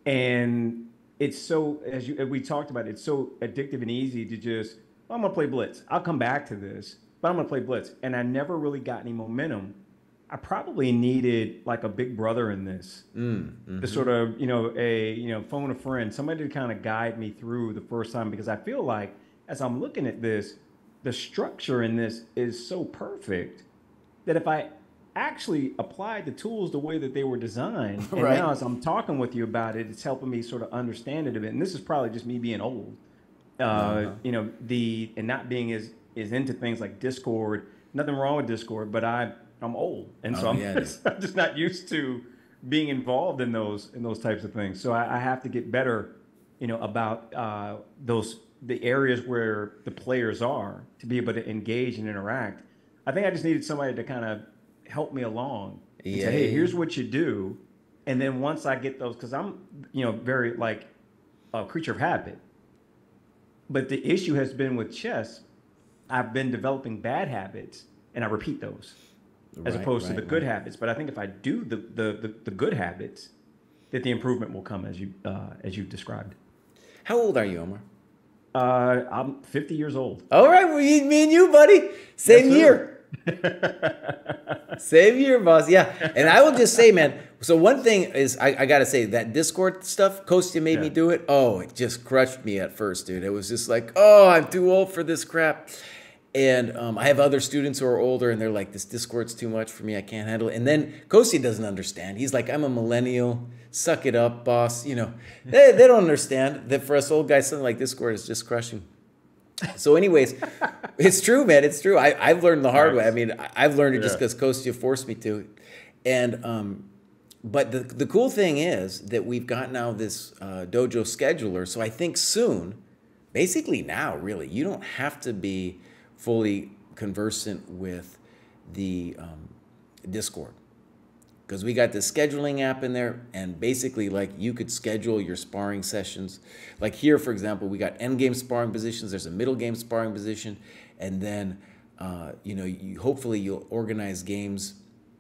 And it's so, as we talked about, it's so addictive and easy to just, well, I'm gonna play blitz. I'll come back to this, but I'm gonna play blitz. And I never really got any momentum. I probably needed like a big brother in this, to sort of, phone a friend, somebody to kind of guide me through the first time, because I feel like as I'm looking at this, the structure in this is so perfect that if I actually applied the tools the way that they were designed, and now as I'm talking with you about it, it's helping me sort of understand it a bit. And this is probably just me being old, and not being as into things like Discord. Nothing wrong with Discord, but I'm old, and so I'm just not used to being involved in those types of things. So I have to get better, about the areas where the players are, to be able to engage and interact. I think I just needed somebody to kind of help me along and say, hey, here's what you do. And then once I get those, because I'm, very like a creature of habit. But the issue has been with chess, I've been developing bad habits and I repeat those as opposed to the good habits. But I think if I do the good habits, that the improvement will come as you've described. How old are you, Omar? I'm 50 years old. All right, well, me and you, buddy. Same year. Same year, boss. Yeah. And I will just say, man, so one thing is, I got to say, that Discord stuff, Kostya made me do it. Oh, it just crushed me at first, dude. It was just like, oh, I'm too old for this crap. And I have other students who are older, and they're like, this Discord's too much for me. I can't handle it. And then Kostya doesn't understand. He's like, I'm a millennial. Suck it up, boss. They don't understand that for us old guys, something like Discord is just crushing. So anyways, it's true, man. It's true. I've learned the hard way. I mean, I've learned it just because Kostya forced me to. And but the cool thing is that we've got now this dojo scheduler. So I think soon, basically now, really, you don't have to be fully conversant with the Discord, because we got the scheduling app in there, and basically, like, you could schedule your sparring sessions. Like here, for example, we got end game sparring positions. There's a middle game sparring position, and then hopefully you'll organize games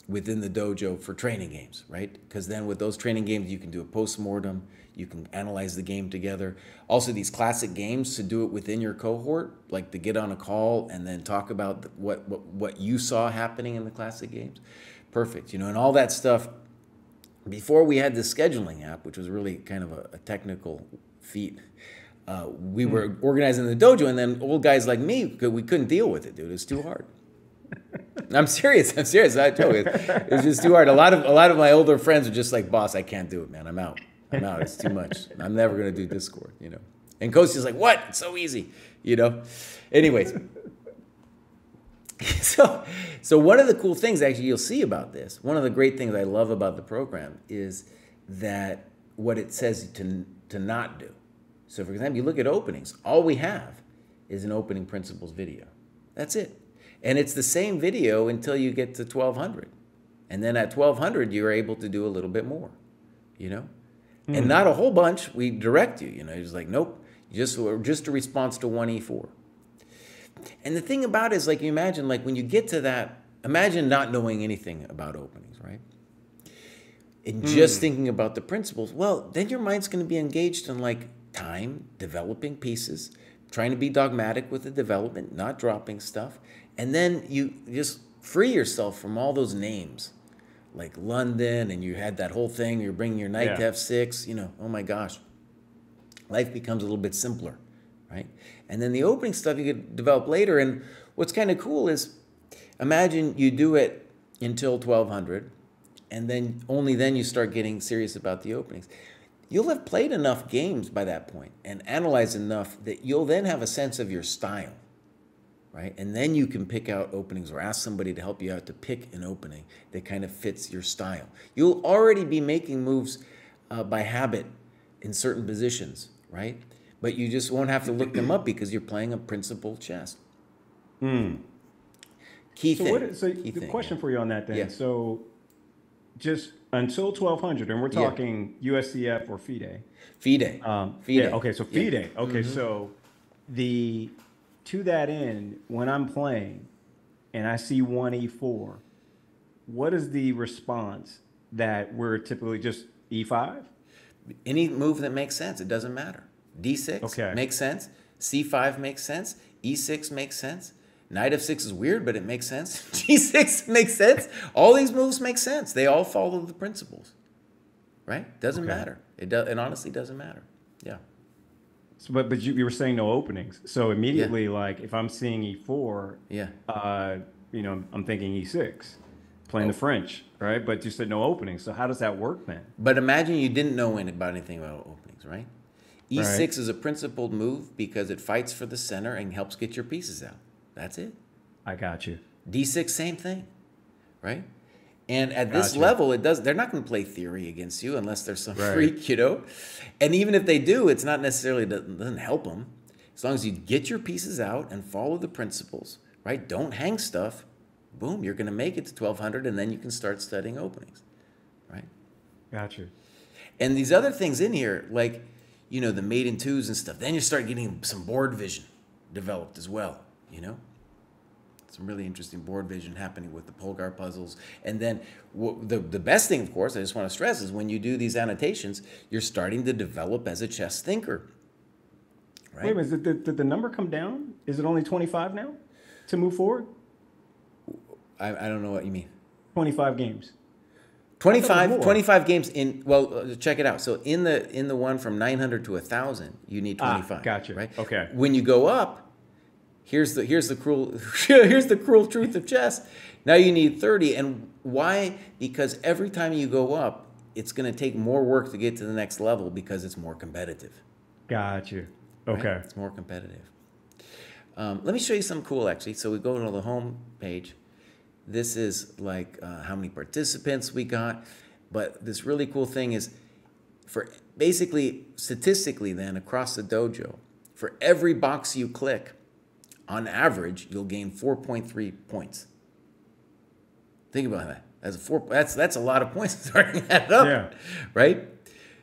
within the dojo for training games, right? Because then with those training games, you can do a post-mortem, you can analyze the game together. Also, these classic games, to do it within your cohort, like to get on a call and then talk about what you saw happening in the classic games. Perfect, and all that stuff. Before we had the scheduling app, which was really kind of a technical feat, we were organizing the dojo, and then old guys like me, we couldn't deal with it, dude. It was too hard. I'm serious. I told you, it was just too hard. A lot of my older friends were just like, boss, I can't do it, man. I'm out. It's too much. I'm never gonna do Discord, And Kostya's like, what? It's so easy, Anyways. So one of the cool things, actually, you'll see about this, one of the great things I love about the program is that what it says to not do. So, for example, you look at openings. All we have is an opening principles video. That's it. And it's the same video until you get to 1200. And then at 1200, you're able to do a little bit more, And not a whole bunch. We direct you, It's like, nope, just a response to 1E4. And the thing about it is, like, you imagine, like, when you get to that, imagine not knowing anything about openings, right? And just thinking about the principles, well, then your mind's going to be engaged in, like, time, developing pieces, trying to be dogmatic with the development, not dropping stuff. And then you just free yourself from all those names, like London, and you had that whole thing, you're bringing your knight to F6, oh my gosh. Life becomes a little bit simpler. Right? And then the opening stuff you could develop later. And what's kind of cool is, imagine you do it until 1200, and then only then you start getting serious about the openings. You'll have played enough games by that point and analyzed enough that you'll then have a sense of your style, right? And then you can pick out openings or ask somebody to help you out to pick an opening that kind of fits your style. You'll already be making moves by habit in certain positions, right? But you just won't have to look them up because you're playing a principled chess. Key thing. So the question for you on that then. Yeah. So just until 1200, and we're talking USCF or FIDE. FIDE. FIDE. Yeah, okay, so FIDE. Okay, so to that end, when I'm playing, and I see 1e4, what is the response that we're typically just e5? Any move that makes sense, it doesn't matter. D6 makes sense. C5 makes sense. E6 makes sense. Knight f6 is weird, but it makes sense. G6 makes sense. All these moves make sense. They all follow the principles, right? Doesn't matter. It honestly doesn't matter. Yeah. So, but you were saying no openings. So immediately, like if I'm seeing e4, I'm thinking e6, playing the French, right? But you said no openings. So how does that work then? But imagine you didn't know about anything about openings, right? E6 is a principled move because it fights for the center and helps get your pieces out. That's it. I got you. D6, same thing, right? And at this level, they're not going to play theory against you unless there's some freak, And even if they do, it's not necessarily, doesn't help them. As long as you get your pieces out and follow the principles, right? Don't hang stuff. Boom, you're going to make it to 1200, and then you can start studying openings, right? Gotcha. And these other things in here, like, the maiden twos and stuff, then you start getting some board vision developed as well, Some really interesting board vision happening with the Polgar puzzles. And then the best thing, of course, I just want to stress is when you do these annotations, you're starting to develop as a chess thinker. Right? Wait a minute, did the number come down? Is it only 25 now to move forward? I don't know what you mean. 25 games. 25 games in, check it out. So in the one from 900 to 1,000, you need 25. Gotcha. Right? Okay. When you go up, here's the cruel truth of chess. Now you need 30. And why? Because every time you go up, it's going to take more work to get to the next level because it's more competitive. Gotcha. Okay. Right? It's more competitive. Let me show you something cool, actually. So we go to the home page. This is like how many participants we got. But this really cool thing is for basically statistically then across the dojo, for every box you click, on average, you'll gain 4.3 points. Think about that. That's a lot of points starting that up, right?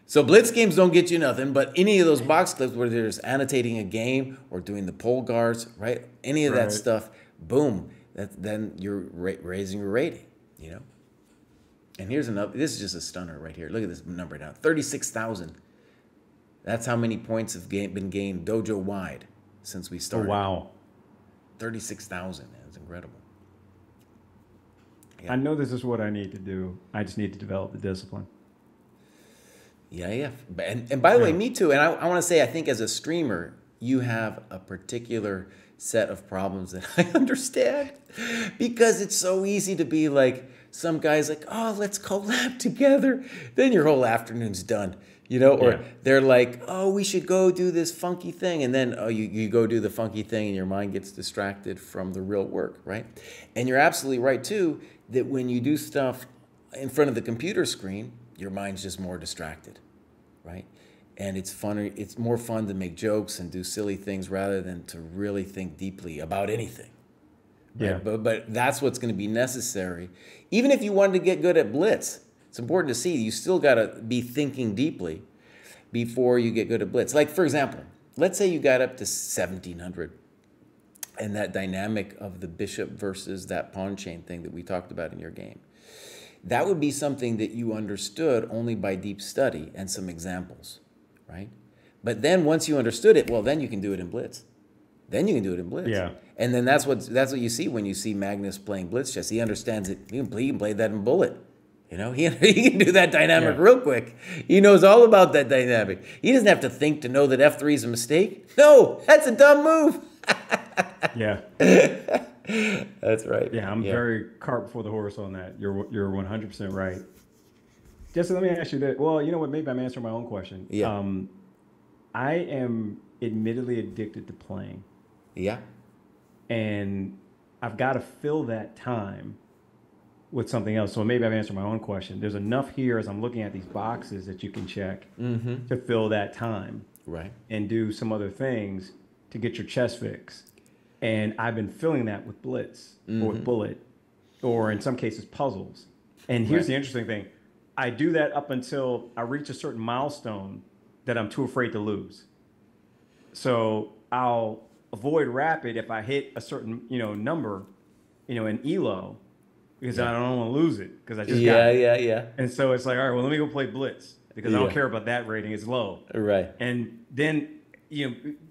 So blitz games don't get you nothing, but any of those box clips where there's annotating a game or doing the Polgars, right? Any of that stuff, boom, then you're raising your rating, And here's another. This is just a stunner right here. Look at this number now, 36,000. That's how many points have been gained dojo wide since we started. Oh, wow. 36,000. It's incredible. Yeah. I know this is what I need to do. I just need to develop the discipline. Yeah. And by the way, me too. And I want to say, I think as a streamer, you have a particular set of problems that I understand because it's so easy to be like, some guy's like, oh, let's collab together. Then your whole afternoon's done. Or they're like, oh, we should go do this funky thing. And then you go do the funky thing and your mind gets distracted from the real work, right? And you're absolutely right, too, that when you do stuff in front of the computer screen, your mind's just more distracted, right? And it's more fun to make jokes and do silly things rather than to really think deeply about anything. Right? Yeah. But that's what's going to be necessary. Even if you wanted to get good at blitz, it's important to see you still got to be thinking deeply before you get good at blitz. Like, for example, let's say you got up to 1,700 and that dynamic of the bishop versus that pawn chain thing that we talked about in your game. That would be something that you understood only by deep study and some examples, right? But then once you understood it, well, then you can do it in blitz. Yeah. And then that's what you see when you see Magnus playing blitz chess. He understands it. He can play that in bullet. He can do that dynamic real quick. He knows all about that dynamic. He doesn't have to think to know that F3 is a mistake. No, that's a dumb move. Yeah. That's right. Yeah, I'm very cart before the horse on that. You're 100% right. Jesse, let me ask you that. Well, you know what? Maybe I'm answering my own question. Yeah. I am admittedly addicted to playing. Yeah. And I've got to fill that time with something else. So maybe I've answered my own question. There's enough here as I'm looking at these boxes that you can check to fill that time. Right. And do some other things to get your chess fix. And I've been filling that with blitz or with bullet or in some cases puzzles. And here's the interesting thing. I do that up until I reach a certain milestone that I'm too afraid to lose. So I'll avoid rapid if I hit a certain, number, in ELO because Yeah. I don't want to lose it because I just got Yeah, it. yeah, yeah. And so it's like, all right, well, let me go play Blitz because I don't Yeah. care about that rating. It's low. Right. And then,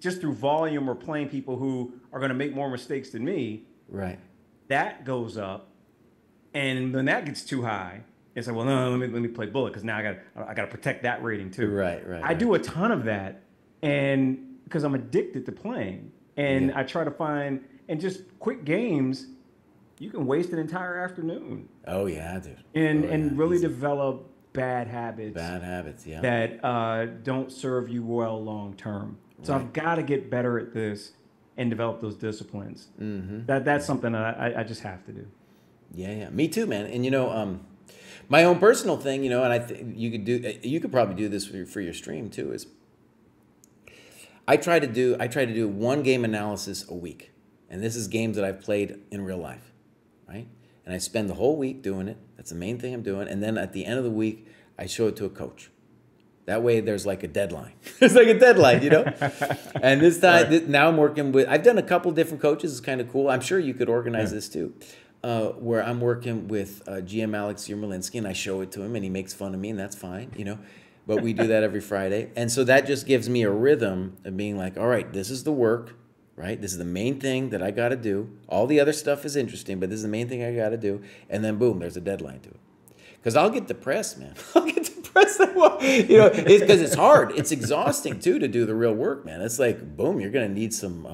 just through volume or playing people who are going to make more mistakes than me, Right. that goes up. And when that gets too high, it's like, well, no, let me play Bullet because now I got to protect that rating too. Right, right, I do right. a ton of that, and because I'm addicted to playing, and Yeah. I try to find and just quick games, you can waste an entire afternoon Oh yeah, dude. and Oh yeah, really easy. develop bad habits Bad habits, yeah. that don't serve you well long term. So Right. I've got to get better at this and develop those disciplines. That's something that I just have to do. Yeah, yeah. Me too, man. And my own personal thing, and you could probably do this for your stream too, is I try to do one game analysis a week. And this is games that I've played in real life, right? And I spend the whole week doing it. That's the main thing I'm doing. And then at the end of the week, I show it to a coach. That way there's like a deadline. There's like a deadline, And this time, Right. now I'm working with, I've done a couple different coaches. It's kind of cool. I'm sure you could organize this too. Where I'm working with GM Alex Yermolinsky, and I show it to him, and he makes fun of me, and that's fine, But we do that every Friday. And so that just gives me a rhythm of being like, all right, this is the work, right? This is the main thing that I got to do. All the other stuff is interesting, but this is the main thing I got to do. And then, boom, there's a deadline to it. Because I'll get depressed, man. I'll get depressed. It's because it's hard. It's exhausting, too, to do the real work, man. It's like, boom, you're going to need some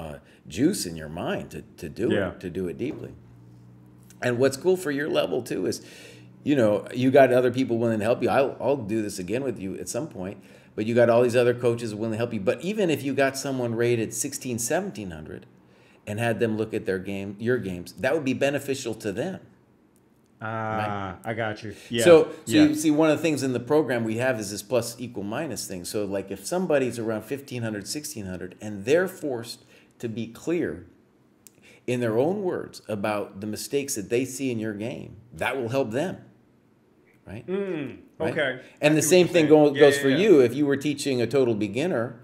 juice in your mind to do it, to do it deeply. And what's cool for your level, too, is, you got other people willing to help you. I'll do this again with you at some point. But you got all these other coaches willing to help you. But even if you got someone rated 1700 and had them look at your games, that would be beneficial to them. Right? I got you. Yeah. So you see, one of the things in the program we have is this plus equal minus thing. So like if somebody's around 1500, 1600, and they're forced to be clear in their own words about the mistakes that they see in your game, that will help them. Right? Right? Okay. And the same thing goes for you. If you were teaching a total beginner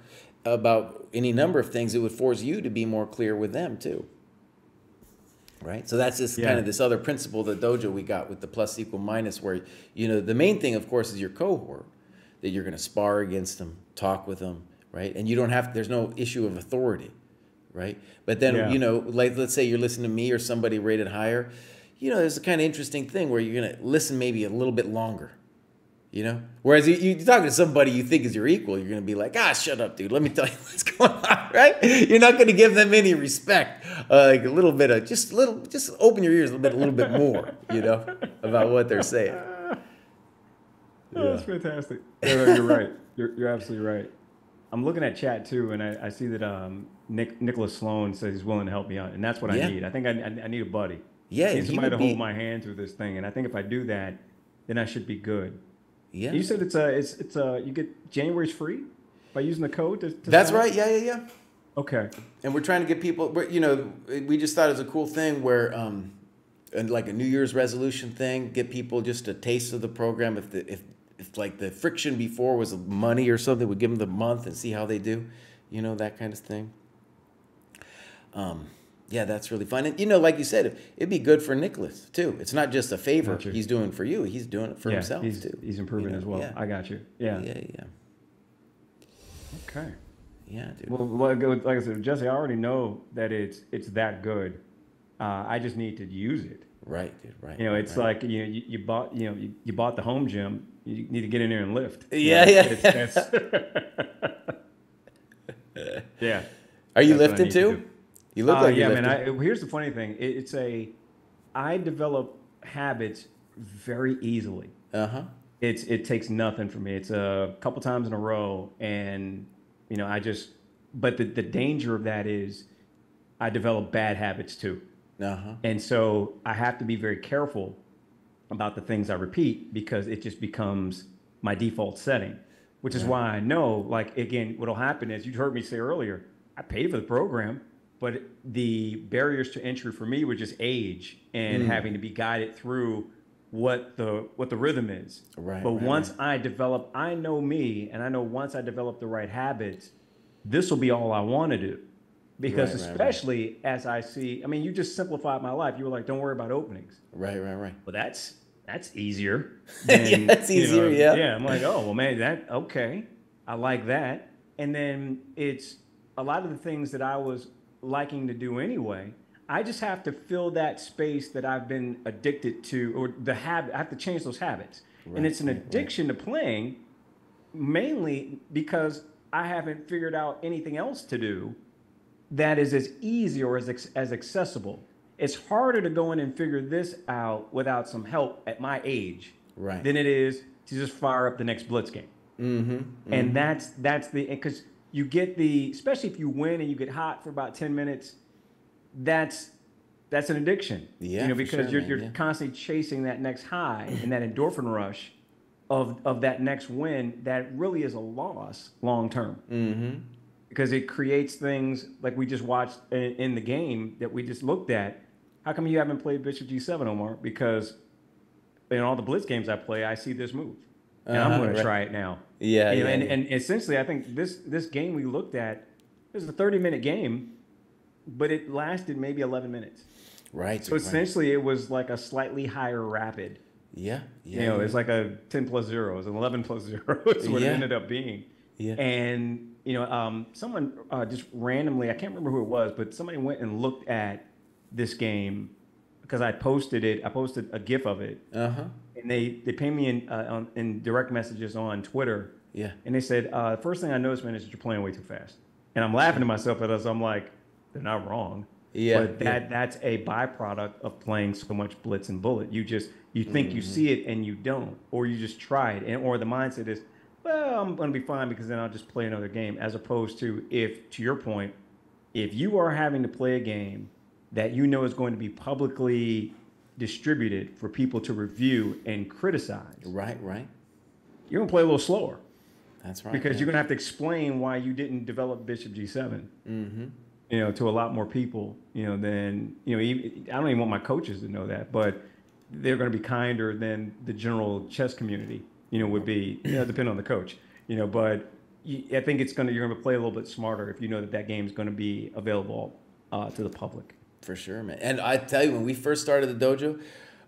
about any number of things, it would force you to be more clear with them too. Right? So that's just kind of this other principle, the dojo we got with the plus equal minus, where, the main thing, of course, is your cohort, that you're going to spar against them, talk with them, right? And you don't have, there's no issue of authority, right? But then, like, let's say you're listening to me or somebody rated higher, there's a kind of interesting thing where you're going to listen maybe a little bit longer, Whereas you're talking to somebody you think is your equal, you're going to be like, shut up, dude. Let me tell you what's going on, right? You're not going to give them any respect. Like a little bit of, just open your ears a little bit more, about what they're saying. Oh, that's fantastic. You're right. You're absolutely right. I'm looking at chat too, and I see that Nicholas Sloan says he's willing to help me out, and that's what I need. I think I need a buddy. Yeah, I need somebody to hold my hand through this thing, and I think if I do that, then I should be good. Yeah. You said you get January's free by using the code to That's sign up? right. Yeah. Okay. And we're trying to get people, we just thought it was a cool thing where, and like a New Year's resolution thing, get people just a taste of the program. If like the friction before was money or something, we'd give them the month and see how they do, that kind of thing. Yeah, that's really fun. And, like you said, it'd be good for Nicholas, too. It's not just a favor he's doing for you. He's doing it for himself, too. He's improving as well. Yeah. I got you. Yeah. Yeah. Okay. Yeah, dude. Well, like I said, Jesse, I already know that it's that good. I just need to use it. Right, dude. Right. It's like you bought you bought the home gym. You need to get in there and lift. Yeah. Yeah. Are you lifting too? You look like you're lifting. Man. Here's the funny thing. I develop habits very easily. It takes nothing for me. It's a couple times in a row, and but the danger of that is I develop bad habits too. And so I have to be very careful about the things I repeat because it just becomes my default setting, which is why I know, like, again, what'll happen is, you heard me say earlier, I paid for the program, but the barriers to entry for me were just age and having to be guided through what the rhythm is. But once I develop, I know me, and I know once I develop the right habits, this will be all I want to do. Because Right, right, right. especially as I see, I mean, you just simplified my life. You were like, don't worry about openings. Right, right, right. Well, that's easier Yeah, than, it's easier, yeah. yeah. I'm like, oh well, man, that okay. I like that. And then it's a lot of the things that I was liking to do anyway. I just have to fill that space that I've been addicted to, or the habit. I have to change those habits, and Right, it's an right, right. addiction to playing, mainly because I haven't figured out anything else to do that is as easy or as accessible. It's harder to go in and figure this out without some help at my age Right. than it is to just fire up the next blitz game. Mm-hmm. And Mm-hmm. that's the, because you get the, especially if you win and you get hot for about 10 minutes, that's that's an addiction. Yeah, for Because sure, you're man. Yeah. constantly chasing that next high and that endorphin rush of that next win that really is a loss long term, Mm-hmm. because it creates things like we just watched in the game that we just looked at. How come you haven't played Bishop G7, Omar? Because in all the blitz games I play, I see this move, and I'm Uh-huh. going to Right. try it now. Yeah, yeah, And yeah. essentially, I think this game we looked at, it was a 30-minute game, but it lasted maybe 11 minutes. Right, So right. essentially, it was like a slightly higher rapid. Yeah, yeah, yeah. It's like a 10 plus 0, it's an 11 plus 0 is what it Yeah, ended up being. yeah. And, someone just randomly, I can't remember who it was, but somebody went and looked at this game because I posted a GIF of it. Uh-huh. And they pinged me in direct messages on Twitter. Yeah. And they said, first thing I noticed, man, is that you're playing way too fast. And I'm laughing to myself as I'm like, they're not wrong. Yeah, But that's a byproduct of playing so much blitz and bullet. You think you see it and you don't, or you just try it, or the mindset is, well, I'm going to be fine because then I'll just play another game. As opposed to, if to your point, if you are having to play a game that you know is going to be publicly distributed for people to review and criticize, Right, right. you're going to play a little slower That's right. because Yeah. you're going to have to explain why you didn't develop Bishop G7. Mm-hmm. To a lot more people, than, even, I don't even want my coaches to know that, but they're going to be kinder than the general chess community, would be, depending on the coach, but I think you're going to play a little bit smarter if you know that game is going to be available to the public. For sure, man. And I tell you, when we first started the dojo,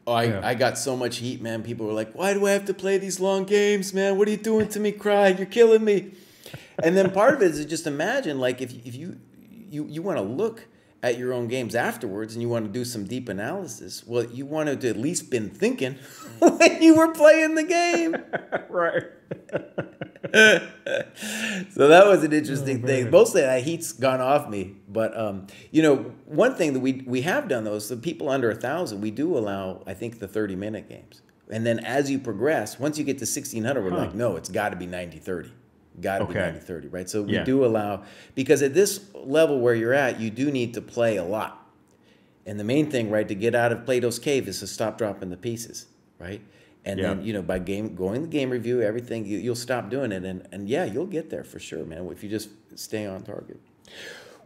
I got so much heat, man. People were like, why do I have to play these long games, man? What are you doing to me, Kraai? You're killing me. And then part of it is just imagine, like, if you want to look at your own games afterwards and you want to do some deep analysis, well, you wanted to at least been thinking when you were playing the game. Right. So that was an interesting thing. Mostly that heat's gone off me. But, one thing that we have done, though, is the people under 1,000, we do allow, I think, the 30-minute games. And then as you progress, once you get to 1,600, we're like, no, it's got to be 90-30. Got to be 90-30, right? So we do allow, because at this level where you're at, you do need to play a lot. And the main thing, right, to get out of Plato's cave is to stop dropping the pieces, right? And then, by going the game review, everything, you'll stop doing it. And yeah, you'll get there for sure, man, if you just stay on target.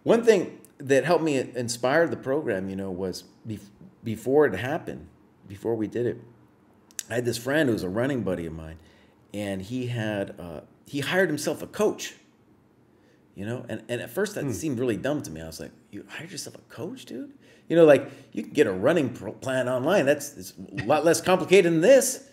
One thing that helped me inspire the program, was before it happened, before we did it, I had this friend who was a running buddy of mine, and he hired himself a coach, and at first that seemed really dumb to me. I was like, you hired yourself a coach, dude? Like, you can get a running plan online. It's a lot less complicated than this,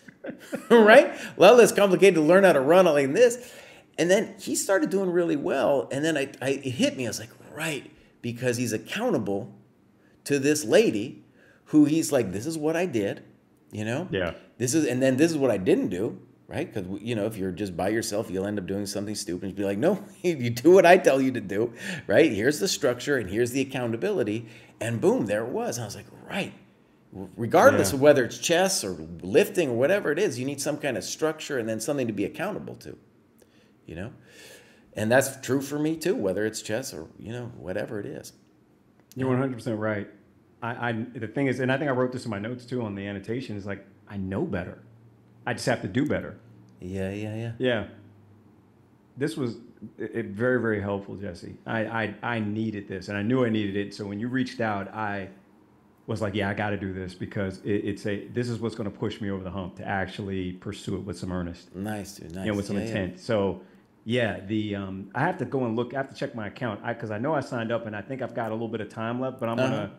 right? A lot less complicated to learn how to run like this. And then he started doing really well. And then it hit me. I was like, right, because he's accountable to this lady who he's like, this is what I did, Yeah. this is what I didn't do. Right? Because, if you're just by yourself, you'll end up doing something stupid and be like, no, you do what I tell you to do, right? Here's the structure and here's the accountability. And boom, there it was. And I was like, right. Regardless of whether it's chess or lifting or whatever it is, you need some kind of structure and then something to be accountable to, And that's true for me too, whether it's chess or, whatever it is. You're 100% right. The thing is, and I think I wrote this in my notes too on the annotation, is like, I know better. I just have to do better. Yeah. Yeah. This was very, very helpful, Jesse. I needed this, and I knew I needed it. So when you reached out, I was like, yeah, I got to do this because this is what's going to push me over the hump to actually pursue it with some earnest. Nice, dude. Nice. With some intent. So Yeah, I have to go and look. I have to check my account because I know I signed up and I think I've got a little bit of time left. But I'm gonna.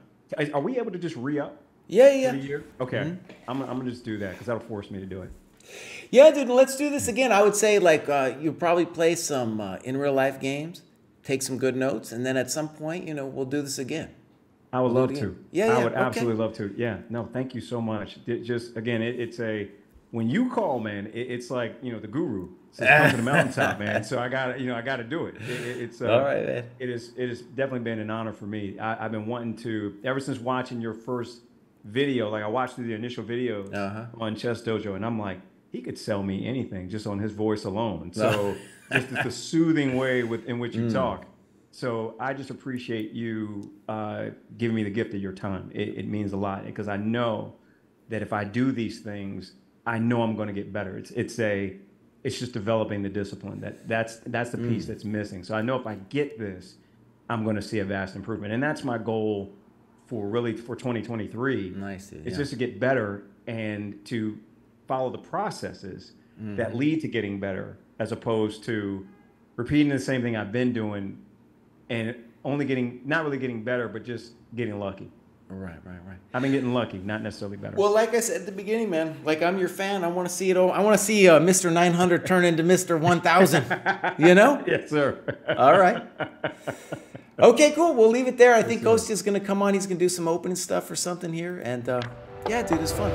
Are we able to just re-up Yeah, for yeah. the year? Okay, I'm gonna just do that because that'll force me to do it. Yeah, dude, let's do this again. I would say like you probably play some in real life games, take some good notes, and then at some point, you know, we'll do this again. I would We'll love do it to. again. Yeah, I yeah. would Okay. absolutely love to. Yeah. No, thank you so much. Just again, it's a when you call, man, it's like, you know, the guru says come to the mountaintop, man. So I gotta do it. It's All right, man. it is definitely been an honor for me. I've been wanting to ever since watching your first video. Like I watched the initial videos on Chess Dojo, and I'm like, he could sell me anything just on his voice alone. So just the soothing way in which you talk. So I just appreciate you giving me the gift of your time. It means a lot because I know that if I do these things, I know I'm going to get better. It's just developing the discipline. That's the piece that's missing. So I know if I get this, I'm going to see a vast improvement. And that's my goal for 2023. Nice, dude. It's just to get better and to follow the processes that lead to getting better, as opposed to repeating the same thing I've been doing and not really getting better, but just getting lucky. Right. I've been getting lucky, not necessarily better. Well, like I said at the beginning, man, like I'm your fan. I want to see it all. I want to see Mr. 900 turn into Mr. 1000. You know? Yes, sir. All right. Okay, cool. We'll leave it there. I think Kostya's going to come on. He's going to do some opening stuff or something here. And yeah, dude, it's fun.